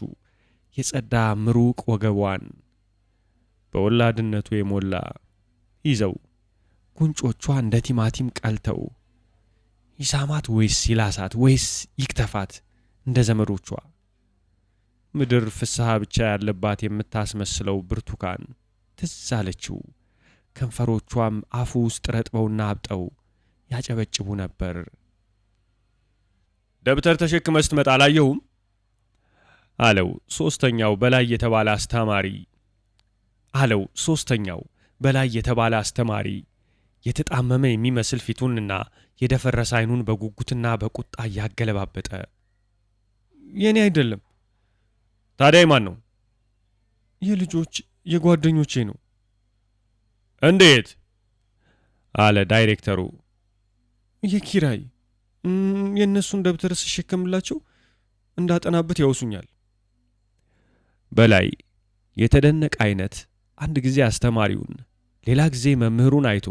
የጸዳ ምሩቅ ወገቧን በወላድነቱ የሞላ ይዘው ጉንጮቿ እንደ ቲማቲም ቀልተው ይሳማት ወይስ ይላሳት ወይስ ይክተፋት እንደ ዘመዶቿ ምድር ፍስሐ ብቻ ያለባት የምታስመስለው ብርቱካን ትዝ አለችው። ከንፈሮቿም አፉ ውስጥ ረጥበውና አብጠው ያጨበጭቡ ነበር። ደብተር ተሸክመ ስትመጣ አላየሁም አለው ሶስተኛው በላይ የተባለ አስተማሪ የተጣመመ የሚመስል ፊቱንና የደፈረሰ አይኑን በጉጉትና በቁጣ እያገለባበጠ። የኔ አይደለም። ታዲያ ማን ነው? የልጆች የጓደኞቼ ነው። እንዴት? አለ ዳይሬክተሩ። የኪራይ የእነሱን ደብተር ስሸከምላቸው እንዳጠናበት ያውሱኛል። በላይ የተደነቀ አይነት አንድ ጊዜ አስተማሪውን ሌላ ጊዜ መምህሩን አይቶ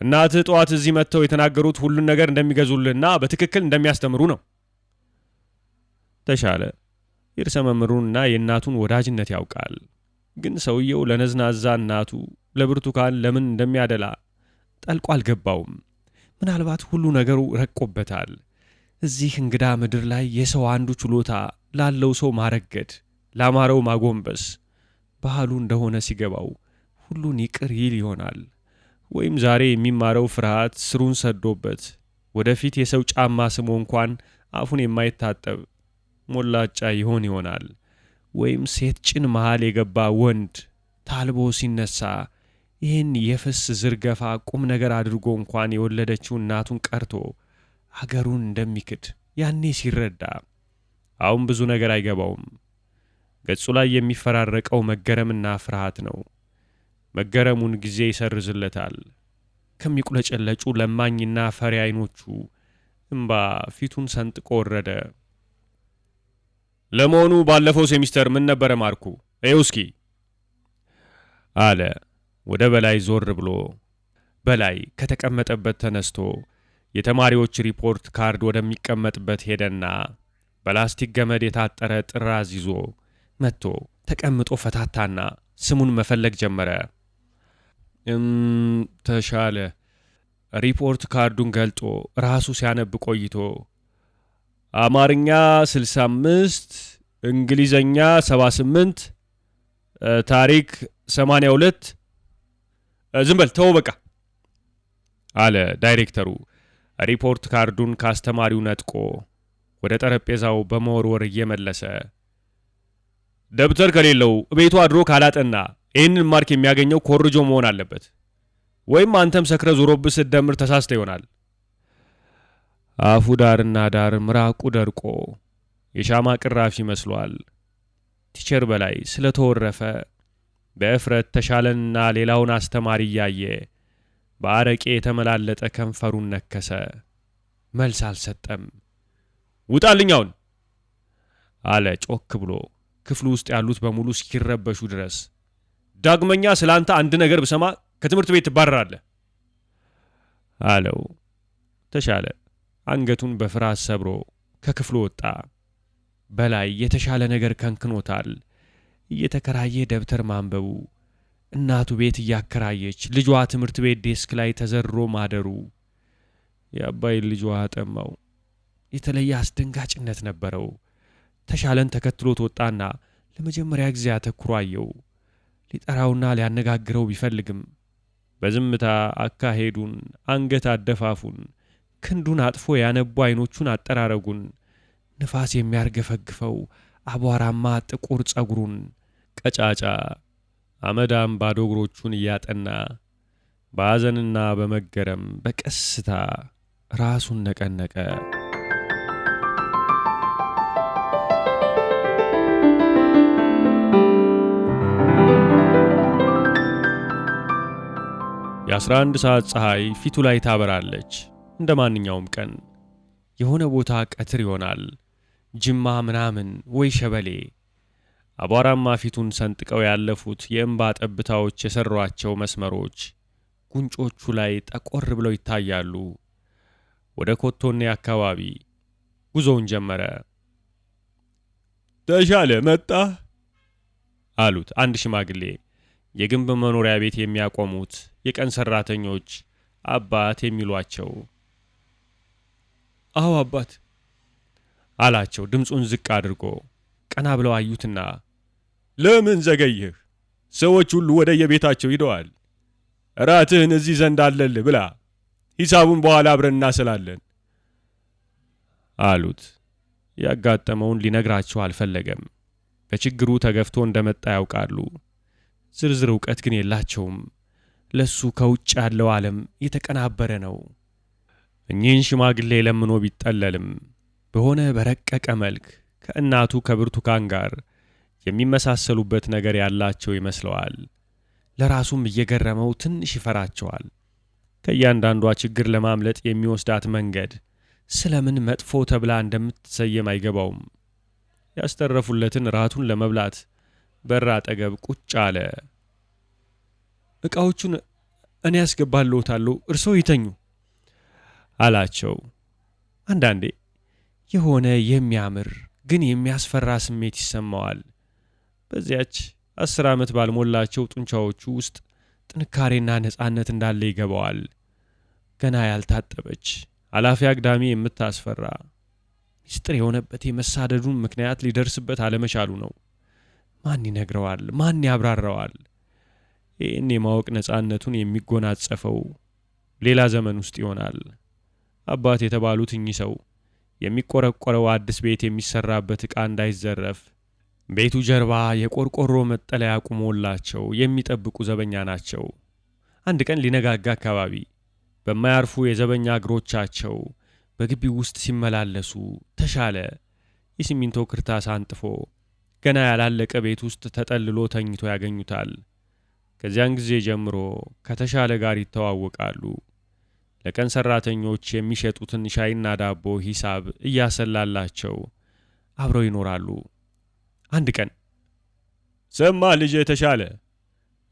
እናትህ ጠዋት እዚህ መጥተው የተናገሩት ሁሉን ነገር እንደሚገዙልህና በትክክል እንደሚያስተምሩ ነው። ተሻለ የርዕሰ መምህሩንና የእናቱን ወዳጅነት ያውቃል። ግን ሰውየው ለነዝናዛ እናቱ ለብርቱካን ለምን እንደሚያደላ ጠልቆ አልገባውም። ምናልባት ሁሉ ነገሩ ረቆበታል። እዚህ እንግዳ ምድር ላይ የሰው አንዱ ችሎታ ላለው ሰው ማረገድ፣ ላማረው ማጎንበስ ባህሉ እንደሆነ ሲገባው ሁሉን ይቅር ይል ይሆናል። ወይም ዛሬ የሚማረው ፍርሃት ስሩን ሰዶበት ወደፊት የሰው ጫማ ስሞ እንኳን አፉን የማይታጠብ ሞላጫ ይሆናል። ወይም ሴት ጭን መሃል የገባ ወንድ ታልቦ ሲነሳ ይህን የፍስ ዝርገፋ ቁም ነገር አድርጎ እንኳን የወለደችው እናቱን ቀርቶ አገሩን እንደሚክድ ያኔ ሲረዳ አሁን ብዙ ነገር አይገባውም። ገጹ ላይ የሚፈራረቀው መገረምና ፍርሃት ነው። መገረሙን ጊዜ ይሰርዝለታል። ከሚቁለጨለጩ ለማኝና ፈሪ አይኖቹ እንባ ፊቱን ሰንጥቆ ወረደ። ለመሆኑ ባለፈው ሴሚስተር ምን ነበረ ማርኩ? እስኪ አለ ወደ በላይ ዞር ብሎ። በላይ ከተቀመጠበት ተነስቶ የተማሪዎች ሪፖርት ካርድ ወደሚቀመጥበት ሄደና በላስቲክ ገመድ የታጠረ ጥራዝ ይዞ መጥቶ ተቀምጦ ፈታታና ስሙን መፈለግ ጀመረ። ተሻለ ሪፖርት ካርዱን ገልጦ ራሱ ሲያነብ ቆይቶ አማርኛ 65፣ እንግሊዘኛ 78፣ ታሪክ 82። ዝም በል ተው በቃ አለ ዳይሬክተሩ ሪፖርት ካርዱን ካስተማሪው ነጥቆ ወደ ጠረጴዛው በመወርወር እየመለሰ። ደብተር ከሌለው ቤቱ አድሮ ካላጠና ይህንን ማርክ የሚያገኘው ኮርጆ መሆን አለበት። ወይም አንተም ሰክረ ዞሮብህ ስትደምር ተሳስተ ይሆናል። አፉ ዳርና ዳር ምራቁ ደርቆ የሻማ ቅራፊ መስሏል። ቲቸር በላይ ስለተወረፈ በእፍረት ተሻለንና ሌላውን አስተማሪ እያየ በአረቄ የተመላለጠ ከንፈሩን ነከሰ። መልስ አልሰጠም። ውጣልኛውን አለ ጮክ ብሎ ክፍሉ ውስጥ ያሉት በሙሉ እስኪረበሹ ድረስ። ዳግመኛ ስላንተ አንድ ነገር ብሰማ ከትምህርት ቤት ትባረራለህ አለው። ተሻለ አንገቱን በፍርሃት ሰብሮ ከክፍሉ ወጣ። በላይ የተሻለ ነገር ከንክኖታል። እየተከራየ ደብተር ማንበቡ፣ እናቱ ቤት እያከራየች ልጇ ትምህርት ቤት ዴስክ ላይ ተዘርሮ ማደሩ የአባይን ልጇ አጠማው። የተለየ አስደንጋጭነት ነበረው። ተሻለን ተከትሎት ወጣና ለመጀመሪያ ጊዜ አተኩሮ አየው። ሊጠራውና ሊያነጋግረው ቢፈልግም በዝምታ አካሄዱን፣ አንገት አደፋፉን፣ ክንዱን አጥፎ ያነቡ አይኖቹን አጠራረጉን፣ ንፋስ የሚያርገፈግፈው አቧራማ ጥቁር ጸጉሩን፣ ቀጫጫ አመዳም ባዶ እግሮቹን እያጠና በሐዘንና በመገረም በቀስታ ራሱን ነቀነቀ። የ11 ሰዓት ፀሐይ ፊቱ ላይ ታበራለች። እንደ ማንኛውም ቀን የሆነ ቦታ ቀትር ይሆናል፣ ጅማ ምናምን ወይ ሸበሌ። አቧራማ ፊቱን ሰንጥቀው ያለፉት የእንባ ጠብታዎች የሰሯቸው መስመሮች ጉንጮቹ ላይ ጠቆር ብለው ይታያሉ። ወደ ኮቶኔ አካባቢ ጉዞውን ጀመረ። ተሻለ መጣህ? አሉት አንድ ሽማግሌ፣ የግንብ መኖሪያ ቤት የሚያቆሙት የቀን ሰራተኞች አባት የሚሏቸው። አዎ አባት አላቸው ድምፁን ዝቅ አድርጎ። ቀና ብለው አዩትና ለምን ዘገየህ? ሰዎች ሁሉ ወደ የቤታቸው ሂደዋል። እራትህን እዚህ ዘንድ አለልህ ብላ፣ ሂሳቡን በኋላ አብረን እናስላለን አሉት። ያጋጠመውን ሊነግራቸው አልፈለገም። በችግሩ ተገፍቶ እንደመጣ ያውቃሉ። ዝርዝር ዕውቀት ግን የላቸውም። ለሱ ከውጭ ያለው ዓለም የተቀናበረ ነው። እኚህን ሽማግሌ ለምኖ ቢጠለልም በሆነ በረቀቀ መልክ ከእናቱ ከብርቱካን ጋር የሚመሳሰሉበት ነገር ያላቸው ይመስለዋል። ለራሱም እየገረመው ትንሽ ይፈራቸዋል። ከእያንዳንዷ ችግር ለማምለጥ የሚወስዳት መንገድ ስለምን መጥፎ ተብላ እንደምትሰየም አይገባውም። ያስተረፉለትን ራቱን ለመብላት በር አጠገብ ቁጭ አለ። ዕቃዎቹን እኔ ያስገባለሁታለሁ፣ እርስዎ ይተኙ አላቸው። አንዳንዴ የሆነ የሚያምር ግን የሚያስፈራ ስሜት ይሰማዋል። በዚያች 10 ዓመት ባልሞላቸው ጡንቻዎቹ ውስጥ ጥንካሬና ነጻነት እንዳለ ይገባዋል። ገና ያልታጠበች አላፊ አግዳሚ የምታስፈራ ሚስጥር የሆነበት የመሳደዱን ምክንያት ሊደርስበት አለመቻሉ ነው። ማን ይነግረዋል? ማን ያብራራዋል? ይህን የማወቅ ነጻነቱን የሚጎናጸፈው ሌላ ዘመን ውስጥ ይሆናል። አባት የተባሉት እኚህ ሰው የሚቆረቆረው አዲስ ቤት የሚሰራበት ዕቃ እንዳይዘረፍ ቤቱ ጀርባ የቆርቆሮ መጠለያ አቁሞላቸው የሚጠብቁ ዘበኛ ናቸው። አንድ ቀን ሊነጋጋ አካባቢ በማያርፉ የዘበኛ እግሮቻቸው በግቢው ውስጥ ሲመላለሱ ተሻለ የሲሚንቶ ክርታስ አንጥፎ ገና ያላለቀ ቤት ውስጥ ተጠልሎ ተኝቶ ያገኙታል። ከዚያን ጊዜ ጀምሮ ከተሻለ ጋር ይተዋወቃሉ። ለቀን ሰራተኞች የሚሸጡትን ሻይና ዳቦ ሂሳብ እያሰላላቸው አብረው ይኖራሉ። አንድ ቀን ሰማ ልጅ ተሻለ፣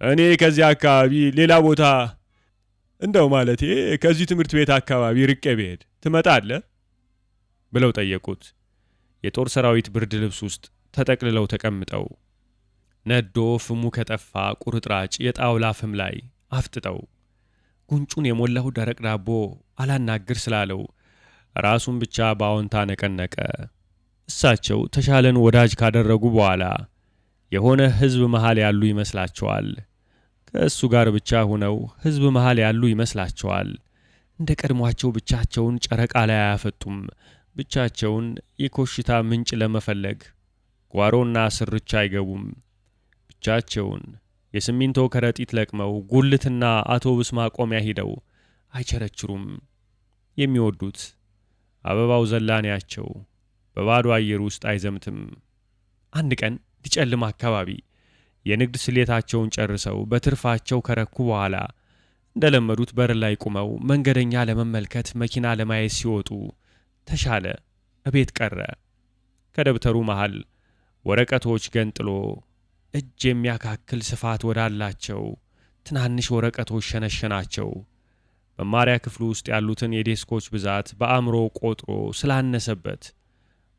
እኔ ከዚህ አካባቢ ሌላ ቦታ እንደው ማለቴ ከዚህ ትምህርት ቤት አካባቢ ርቄ ብሄድ ትመጣለህ ብለው ጠየቁት። የጦር ሰራዊት ብርድ ልብስ ውስጥ ተጠቅልለው ተቀምጠው ነዶ ፍሙ ከጠፋ ቁርጥራጭ የጣውላ ፍም ላይ አፍጥጠው ጉንጩን የሞላው ደረቅ ዳቦ አላናግር ስላለው ራሱን ብቻ በአዎንታ ነቀነቀ። እሳቸው ተሻለን ወዳጅ ካደረጉ በኋላ የሆነ ህዝብ መሃል ያሉ ይመስላቸዋል። ከእሱ ጋር ብቻ ሆነው ህዝብ መሃል ያሉ ይመስላቸዋል። እንደ ቀድሟቸው ብቻቸውን ጨረቃ ላይ አያፈጡም። ብቻቸውን የኮሽታ ምንጭ ለመፈለግ ጓሮና ስርቻ አይገቡም። ብቻቸውን የሲሚንቶ ከረጢት ለቅመው ጉልትና አውቶቡስ ማቆሚያ ሂደው አይቸረችሩም። የሚወዱት አበባው ዘላኔያቸው በባዶ አየር ውስጥ አይዘምትም። አንድ ቀን ሊጨልም አካባቢ የንግድ ስሌታቸውን ጨርሰው በትርፋቸው ከረኩ በኋላ እንደለመዱት በር ላይ ቆመው መንገደኛ ለመመልከት መኪና ለማየት ሲወጡ ተሻለ እቤት ቀረ። ከደብተሩ መሃል ወረቀቶች ገንጥሎ እጅ የሚያካክል ስፋት ወዳላቸው ትናንሽ ወረቀቶች ሸነሸናቸው። መማሪያ ክፍሉ ውስጥ ያሉትን የዴስኮች ብዛት በአእምሮ ቆጥሮ ስላነሰበት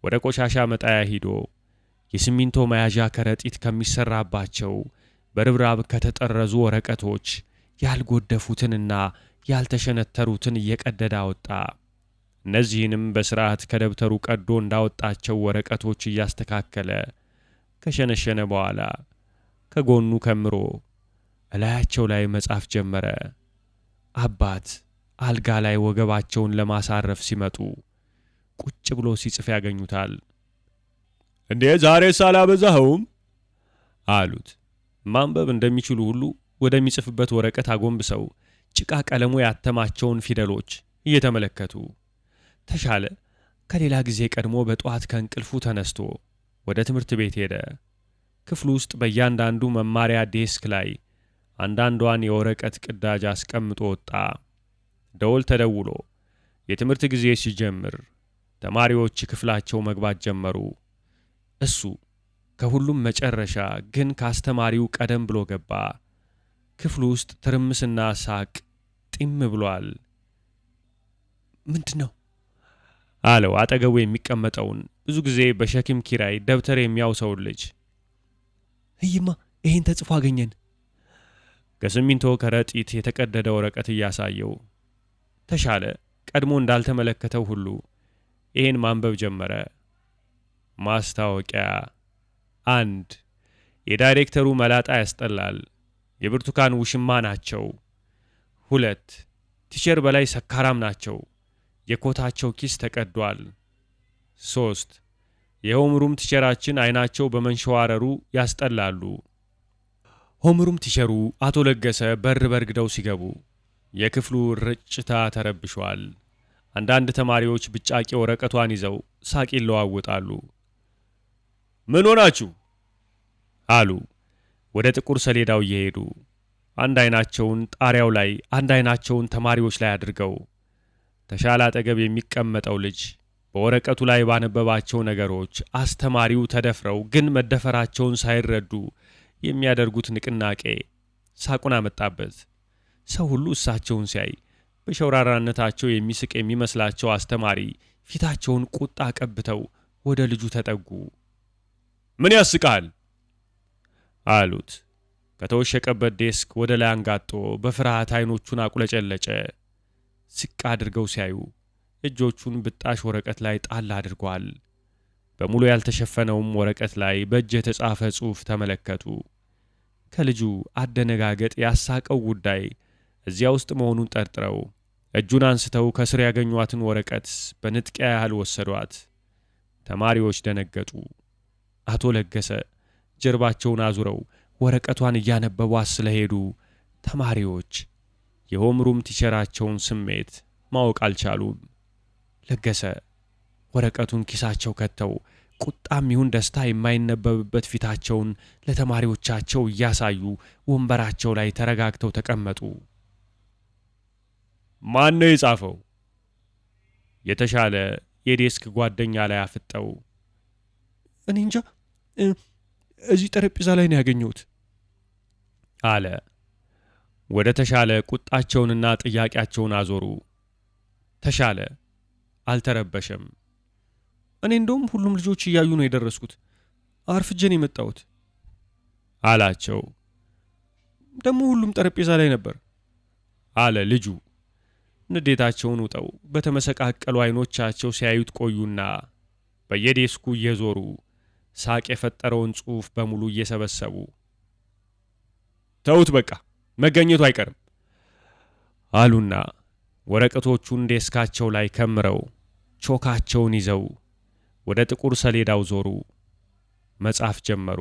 ወደ ቆሻሻ መጣያ ሂዶ የሲሚንቶ መያዣ ከረጢት ከሚሰራባቸው በርብራብ ከተጠረዙ ወረቀቶች ያልጎደፉትንና ያልተሸነተሩትን እየቀደደ አወጣ። እነዚህንም በስርዓት ከደብተሩ ቀዶ እንዳወጣቸው ወረቀቶች እያስተካከለ ከሸነሸነ በኋላ ከጎኑ ከምሮ እላያቸው ላይ መጻፍ ጀመረ። አባት አልጋ ላይ ወገባቸውን ለማሳረፍ ሲመጡ ቁጭ ብሎ ሲጽፍ ያገኙታል። እንዴ ዛሬስ አላበዛኸውም? አሉት። ማንበብ እንደሚችሉ ሁሉ ወደሚጽፍበት ወረቀት አጎንብሰው ጭቃ ቀለሙ ያተማቸውን ፊደሎች እየተመለከቱ ተሻለ ከሌላ ጊዜ ቀድሞ በጠዋት ከእንቅልፉ ተነስቶ ወደ ትምህርት ቤት ሄደ። ክፍሉ ውስጥ በእያንዳንዱ መማሪያ ዴስክ ላይ አንዳንዷን የወረቀት ቅዳጅ አስቀምጦ ወጣ። ደወል ተደውሎ የትምህርት ጊዜ ሲጀምር ተማሪዎች ክፍላቸው መግባት ጀመሩ። እሱ ከሁሉም መጨረሻ ግን ከአስተማሪው ቀደም ብሎ ገባ። ክፍሉ ውስጥ ትርምስና ሳቅ ጢም ብሏል። ምንድነው? አለው አጠገቡ የሚቀመጠውን ብዙ ጊዜ በሸክም ኪራይ ደብተር የሚያውሰውን ልጅ። እይማ ይሄን ተጽፎ አገኘን። ከሲሚንቶ ከረጢት የተቀደደ ወረቀት እያሳየው ተሻለ ቀድሞ እንዳልተመለከተው ሁሉ ይሄን ማንበብ ጀመረ። ማስታወቂያ 1 የዳይሬክተሩ መላጣ ያስጠላል። የብርቱካን ውሽማ ናቸው። 2 ቲቸር በላይ ሰካራም ናቸው። የኮታቸው ኪስ ተቀዷል። 3 የሆምሩም ቲቸራችን አይናቸው በመንሸዋረሩ ያስጠላሉ። ሆምሩም ቲቸሩ አቶ ለገሰ በር በርግደው ሲገቡ የክፍሉ ርጭታ ተረብሿል። አንዳንድ ተማሪዎች ብጫቂ ወረቀቷን ይዘው ሳቅ ይለዋወጣሉ። ምን ሆናችሁ? አሉ ወደ ጥቁር ሰሌዳው እየሄዱ አንድ አይናቸውን ጣሪያው ላይ አንድ አይናቸውን ተማሪዎች ላይ አድርገው። ተሻለ አጠገብ የሚቀመጠው ልጅ በወረቀቱ ላይ ባነበባቸው ነገሮች አስተማሪው ተደፍረው ግን መደፈራቸውን ሳይረዱ የሚያደርጉት ንቅናቄ ሳቁን አመጣበት። ሰው ሁሉ እሳቸውን ሲያይ በሸውራራነታቸው የሚስቅ የሚመስላቸው አስተማሪ ፊታቸውን ቁጣ ቀብተው ወደ ልጁ ተጠጉ። ምን ያስቃል? አሉት። ከተወሸቀበት ዴስክ ወደ ላይ አንጋጦ በፍርሃት አይኖቹን አቁለጨለጨ። ዝቅ አድርገው ሲያዩ እጆቹን ብጣሽ ወረቀት ላይ ጣል አድርጓል። በሙሉ ያልተሸፈነውም ወረቀት ላይ በእጅ የተጻፈ ጽሑፍ ተመለከቱ። ከልጁ አደነጋገጥ ያሳቀው ጉዳይ እዚያ ውስጥ መሆኑን ጠርጥረው እጁን አንስተው ከስር ያገኟትን ወረቀት በንጥቂያ ያህል ወሰዷት። ተማሪዎች ደነገጡ። አቶ ለገሰ ጀርባቸውን አዙረው ወረቀቷን እያነበቧት ስለሄዱ ተማሪዎች የሆምሩም ቲቸራቸውን ስሜት ማወቅ አልቻሉም። ለገሰ ወረቀቱን ኪሳቸው ከተው ቁጣም ይሁን ደስታ የማይነበብበት ፊታቸውን ለተማሪዎቻቸው እያሳዩ ወንበራቸው ላይ ተረጋግተው ተቀመጡ። ማን ነው የጻፈው? የተሻለ የዴስክ ጓደኛ ላይ አፍጠው እኔ እንጃ እዚህ ጠረጴዛ ላይ ነው ያገኘሁት አለ። ወደ ተሻለ ቁጣቸውንና ጥያቄያቸውን አዞሩ። ተሻለ አልተረበሸም። እኔ እንደውም ሁሉም ልጆች እያዩ ነው የደረስኩት፣ አርፍጄን የመጣሁት አላቸው። ደግሞ ሁሉም ጠረጴዛ ላይ ነበር አለ ልጁ። ንዴታቸውን ውጠው በተመሰቃቀሉ አይኖቻቸው ሲያዩት ቆዩና በየዴስኩ እየዞሩ ሳቅ የፈጠረውን ጽሑፍ በሙሉ እየሰበሰቡ ተውት በቃ መገኘቱ አይቀርም አሉና ወረቀቶቹን ዴስካቸው ላይ ከምረው ቾካቸውን ይዘው ወደ ጥቁር ሰሌዳው ዞሩ። መጻፍ ጀመሩ።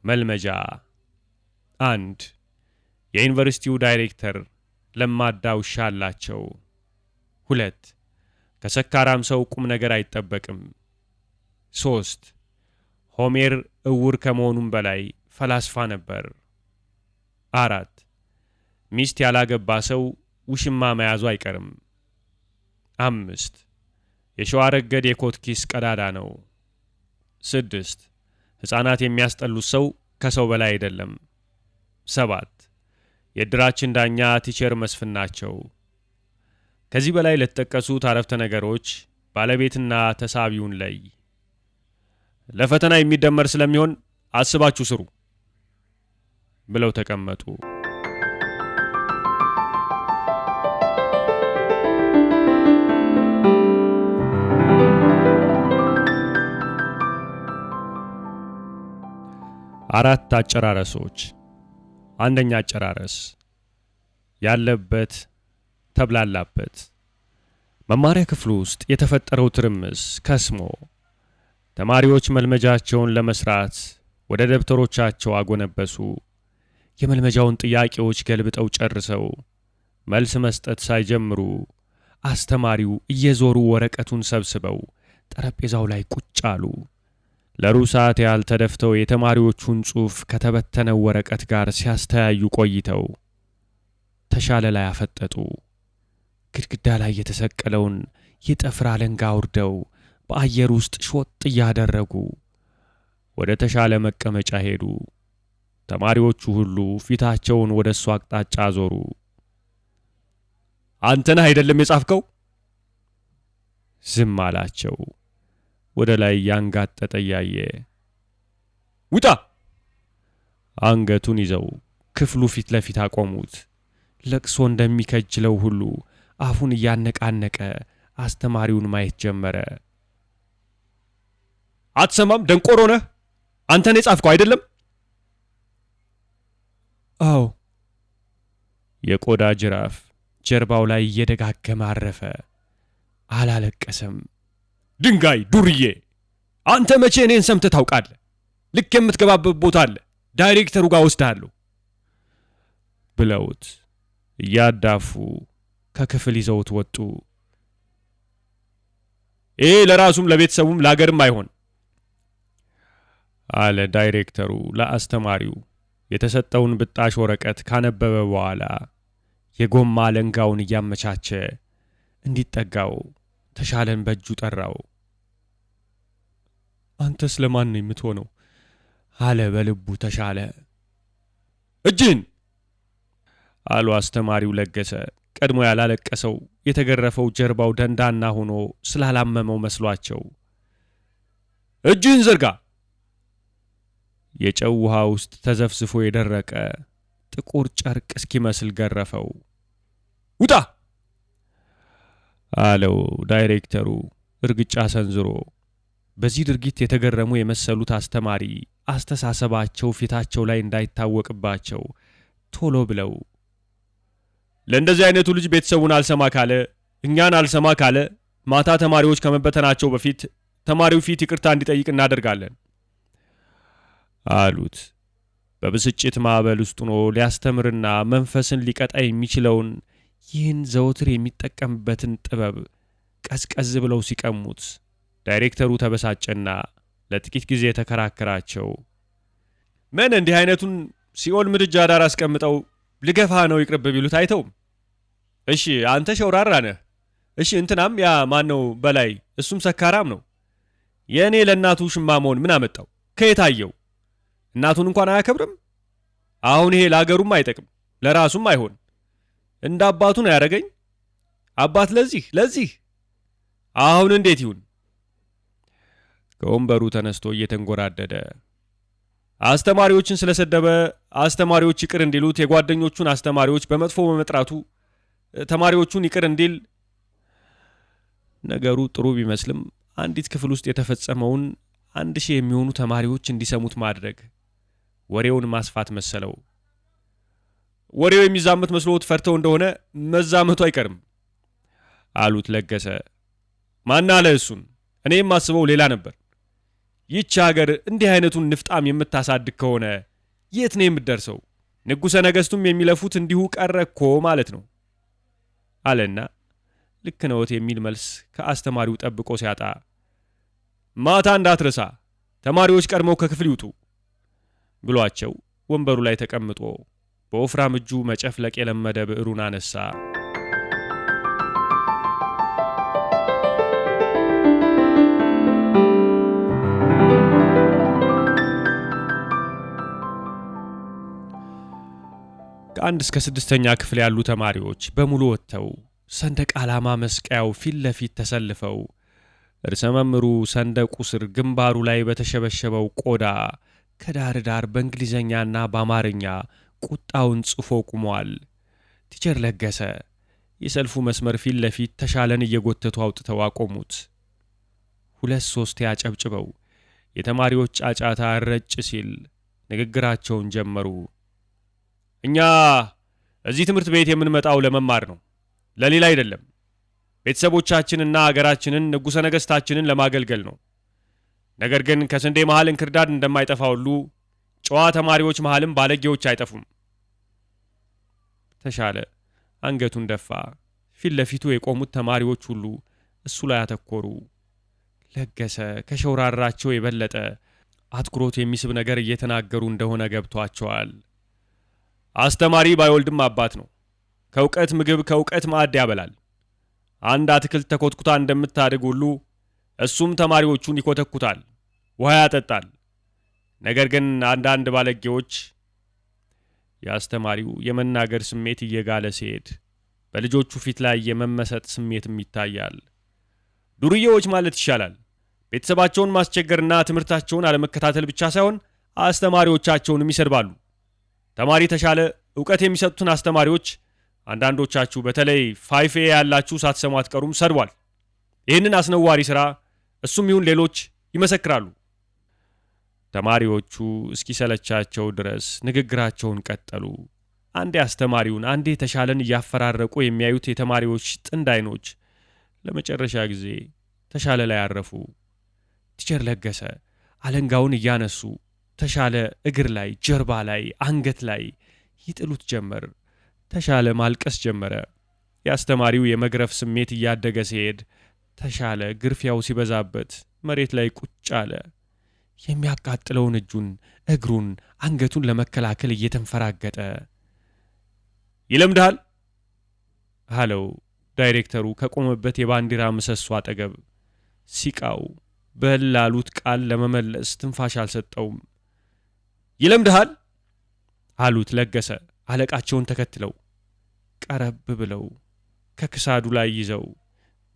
መልመጃ 1 የዩኒቨርሲቲው ዳይሬክተር ለማዳ ውሻ አላቸው። 2 ከሰካራም ሰው ቁም ነገር አይጠበቅም። 3 ሆሜር እውር ከመሆኑም በላይ ፈላስፋ ነበር። 4 ሚስት ያላገባ ሰው ውሽማ መያዙ አይቀርም። 5 የሸዋረገድ የኮት ኪስ ቀዳዳ ነው። 6 ሕፃናት የሚያስጠሉት ሰው ከሰው በላይ አይደለም። 7 የድራችን ዳኛ ቲቸር መስፍን ናቸው። ከዚህ በላይ ለተጠቀሱት አረፍተ ነገሮች ባለቤትና ተሳቢውን ለይ። ለፈተና የሚደመር ስለሚሆን አስባችሁ ስሩ ብለው ተቀመጡ። 4 አጨራረሶች። አንደኛ አጨራረስ ያለበት ተብላላበት። መማሪያ ክፍሉ ውስጥ የተፈጠረው ትርምስ ከስሞ ተማሪዎች መልመጃቸውን ለመስራት ወደ ደብተሮቻቸው አጎነበሱ። የመልመጃውን ጥያቄዎች ገልብጠው ጨርሰው መልስ መስጠት ሳይጀምሩ አስተማሪው እየዞሩ ወረቀቱን ሰብስበው ጠረጴዛው ላይ ቁጭ አሉ። ለሩብ ሰዓት ያህል ተደፍተው የተማሪዎቹን ጽሑፍ ከተበተነው ወረቀት ጋር ሲያስተያዩ ቆይተው ተሻለ ላይ አፈጠጡ። ግድግዳ ላይ የተሰቀለውን የጠፍር አለንጋ አውርደው በአየር ውስጥ ሾጥ እያደረጉ ወደ ተሻለ መቀመጫ ሄዱ። ተማሪዎቹ ሁሉ ፊታቸውን ወደ እሱ አቅጣጫ አዞሩ። አንተን አይደለም የጻፍከው? ዝም አላቸው። ወደ ላይ ያንጋጠጠ ያየ ውጣ! አንገቱን ይዘው ክፍሉ ፊት ለፊት አቆሙት። ለቅሶ እንደሚከጅለው ሁሉ አፉን እያነቃነቀ አስተማሪውን ማየት ጀመረ። አትሰማም? ደንቆሮ ነህ? አንተን የጻፍከው አይደለም? አዎ። የቆዳ ጅራፍ ጀርባው ላይ እየደጋገመ አረፈ። አላለቀሰም። ድንጋይ ዱርዬ! አንተ መቼ እኔን ሰምተህ ታውቃለህ? ልክ የምትገባበት ቦታ አለ፣ ዳይሬክተሩ ጋር ወስድሃለሁ ብለውት እያዳፉ ከክፍል ይዘውት ወጡ። ይሄ ለራሱም ለቤተሰቡም ለአገርም አይሆን አለ ዳይሬክተሩ ለአስተማሪው። የተሰጠውን ብጣሽ ወረቀት ካነበበ በኋላ የጎማ አለንጋውን እያመቻቸ እንዲጠጋው ተሻለን በእጁ ጠራው። አንተስ ለማን ነው የምትሆነው? አለ በልቡ ተሻለ። እጅህን አሉ አስተማሪው ለገሰ። ቀድሞ ያላለቀሰው የተገረፈው ጀርባው ደንዳና ሆኖ ስላላመመው መስሏቸው። እጅህን ዘርጋ! የጨው ውሃ ውስጥ ተዘፍዝፎ የደረቀ ጥቁር ጨርቅ እስኪመስል ገረፈው። ውጣ! አለው ዳይሬክተሩ እርግጫ ሰንዝሮ። በዚህ ድርጊት የተገረሙ የመሰሉት አስተማሪ አስተሳሰባቸው ፊታቸው ላይ እንዳይታወቅባቸው ቶሎ ብለው ለእንደዚህ አይነቱ ልጅ ቤተሰቡን አልሰማ ካለ፣ እኛን አልሰማ ካለ ማታ ተማሪዎች ከመበተናቸው በፊት ተማሪው ፊት ይቅርታ እንዲጠይቅ እናደርጋለን አሉት። በብስጭት ማዕበል ውስጥ ሆኖ ሊያስተምርና መንፈስን ሊቀጣ የሚችለውን ይህን ዘወትር የሚጠቀምበትን ጥበብ ቀዝቀዝ ብለው ሲቀሙት ዳይሬክተሩ ተበሳጨና ለጥቂት ጊዜ ተከራከራቸው። ምን እንዲህ አይነቱን ሲኦል ምድጃ ዳር አስቀምጠው ልገፋ ነው ይቅርብ ቢሉት አይተውም። እሺ አንተ ሸውራራ ነህ። እሺ እንትናም ያ ማነው በላይ፣ እሱም ሰካራም ነው። የእኔ ለእናቱ ሽማ መሆን ምን አመጣው? ከየት አየው? እናቱን እንኳን አያከብርም። አሁን ይሄ ለአገሩም አይጠቅም ለራሱም አይሆን። እንደ አባቱ ነው ያደረገኝ። አባት ለዚህ አሁን እንዴት ይሁን? ከወንበሩ ተነስቶ እየተንጎራደደ አስተማሪዎችን ስለሰደበ አስተማሪዎች ይቅር እንዲሉት የጓደኞቹን አስተማሪዎች በመጥፎ በመጥራቱ ተማሪዎቹን ይቅር እንዲል። ነገሩ ጥሩ ቢመስልም አንዲት ክፍል ውስጥ የተፈጸመውን 1000 የሚሆኑ ተማሪዎች እንዲሰሙት ማድረግ ወሬውን ማስፋት መሰለው። ወሬው የሚዛመት መስሎት ፈርተው እንደሆነ መዛመቱ አይቀርም አሉት ለገሰ። ማን አለ እሱን? እኔም ማስበው ሌላ ነበር። ይህች ሀገር እንዲህ አይነቱን ንፍጣም የምታሳድግ ከሆነ የት ነው የምትደርሰው? ንጉሠ ነገሥቱም የሚለፉት እንዲሁ ቀረ እኮ ማለት ነው አለና ልክ ነዎት የሚል መልስ ከአስተማሪው ጠብቆ ሲያጣ ማታ እንዳትረሳ ተማሪዎች ቀድመው ከክፍል ይውጡ ብሏቸው ወንበሩ ላይ ተቀምጦ በወፍራም እጁ መጨፍለቅ የለመደ ብዕሩን አነሳ። ከ1 እስከ 6ኛ ክፍል ያሉ ተማሪዎች በሙሉ ወጥተው ሰንደቅ ዓላማ መስቀያው ፊት ለፊት ተሰልፈው ርዕሰ መምህሩ ሰንደቁ ስር ግንባሩ ላይ በተሸበሸበው ቆዳ ከዳር ዳር በእንግሊዘኛና በአማርኛ ቁጣውን ጽፎ ቁሟል። ቲቸር ለገሰ የሰልፉ መስመር ፊት ለፊት ተሻለን እየጎተቱ አውጥተው አቆሙት። 2-3 ያጨብጭበው የተማሪዎች ጫጫታ ረጭ ሲል ንግግራቸውን ጀመሩ። እኛ እዚህ ትምህርት ቤት የምንመጣው ለመማር ነው፣ ለሌላ አይደለም። ቤተሰቦቻችንና አገራችንን ንጉሠ ነገሥታችንን ለማገልገል ነው። ነገር ግን ከስንዴ መሃል እንክርዳድ እንደማይጠፋ ሁሉ ጨዋ ተማሪዎች መሃልም ባለጌዎች አይጠፉም። ተሻለ አንገቱን ደፋ። ፊት ለፊቱ የቆሙት ተማሪዎች ሁሉ እሱ ላይ አተኮሩ። ለገሰ ከሸውራራቸው የበለጠ አትኩሮት የሚስብ ነገር እየተናገሩ እንደሆነ ገብቷቸዋል። አስተማሪ ባይወልድም አባት ነው። ከእውቀት ምግብ ከእውቀት ማዕድ ያበላል። አንድ አትክልት ተኮትኩታ እንደምታድግ ሁሉ እሱም ተማሪዎቹን ይኮተኩታል፣ ውሃ ያጠጣል። ነገር ግን አንዳንድ ባለጌዎች የአስተማሪው የመናገር ስሜት እየጋለ ሲሄድ በልጆቹ ፊት ላይ የመመሰጥ ስሜትም ይታያል። ዱርዬዎች ማለት ይሻላል። ቤተሰባቸውን ማስቸገርና ትምህርታቸውን አለመከታተል ብቻ ሳይሆን አስተማሪዎቻቸውንም ይሰድባሉ። ተማሪ ተሻለ ዕውቀት የሚሰጡትን አስተማሪዎች አንዳንዶቻችሁ በተለይ 5A ያላችሁ ሳትሰሙ አትቀሩም ሰድቧል። ይህንን አስነዋሪ ሥራ እሱም ይሁን ሌሎች ይመሰክራሉ። ተማሪዎቹ እስኪሰለቻቸው ድረስ ንግግራቸውን ቀጠሉ። አንዴ አስተማሪውን አንዴ ተሻለን እያፈራረቁ የሚያዩት የተማሪዎች ጥንድ አይኖች ለመጨረሻ ጊዜ ተሻለ ላይ አረፉ። ቲቸር ለገሰ አለንጋውን እያነሱ ተሻለ እግር ላይ፣ ጀርባ ላይ፣ አንገት ላይ ይጥሉት ጀመር። ተሻለ ማልቀስ ጀመረ። የአስተማሪው የመግረፍ ስሜት እያደገ ሲሄድ ተሻለ ግርፊያው ሲበዛበት መሬት ላይ ቁጭ አለ። የሚያቃጥለውን እጁን፣ እግሩን፣ አንገቱን ለመከላከል እየተንፈራገጠ ይለምድሃል አለው ዳይሬክተሩ ከቆመበት የባንዲራ ምሰሶ አጠገብ። ሲቃው በላሉት ቃል ለመመለስ ትንፋሽ አልሰጠውም። ይለምድሃል አሉት ለገሰ አለቃቸውን ተከትለው። ቀረብ ብለው ከክሳዱ ላይ ይዘው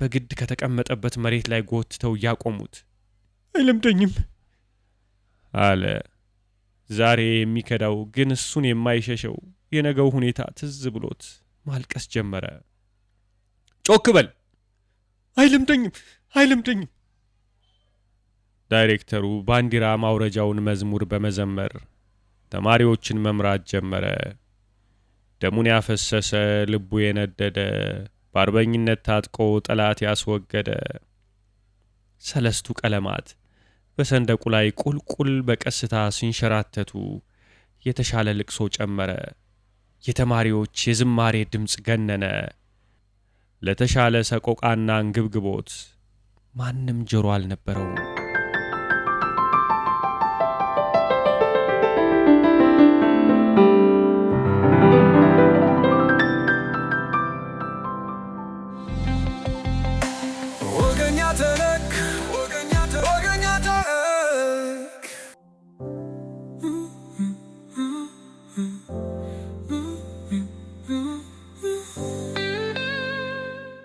በግድ ከተቀመጠበት መሬት ላይ ጎትተው እያቆሙት አይለምደኝም አለ። ዛሬ የሚከዳው ግን እሱን የማይሸሸው የነገው ሁኔታ ትዝ ብሎት ማልቀስ ጀመረ። ጮክ በል! አይለምደኝም። ዳይሬክተሩ ባንዲራ ማውረጃውን መዝሙር በመዘመር ተማሪዎችን መምራት ጀመረ። ደሙን ያፈሰሰ ልቡ የነደደ በአርበኝነት ታጥቆ ጠላት ያስወገደ ሰለስቱ ቀለማት በሰንደቁ ላይ ቁልቁል በቀስታ ሲንሸራተቱ የተሻለ ልቅሶ ጨመረ። የተማሪዎች የዝማሬ ድምፅ ገነነ። ለተሻለ ሰቆቃና እንግብግቦት ማንም ጆሮ አልነበረውም።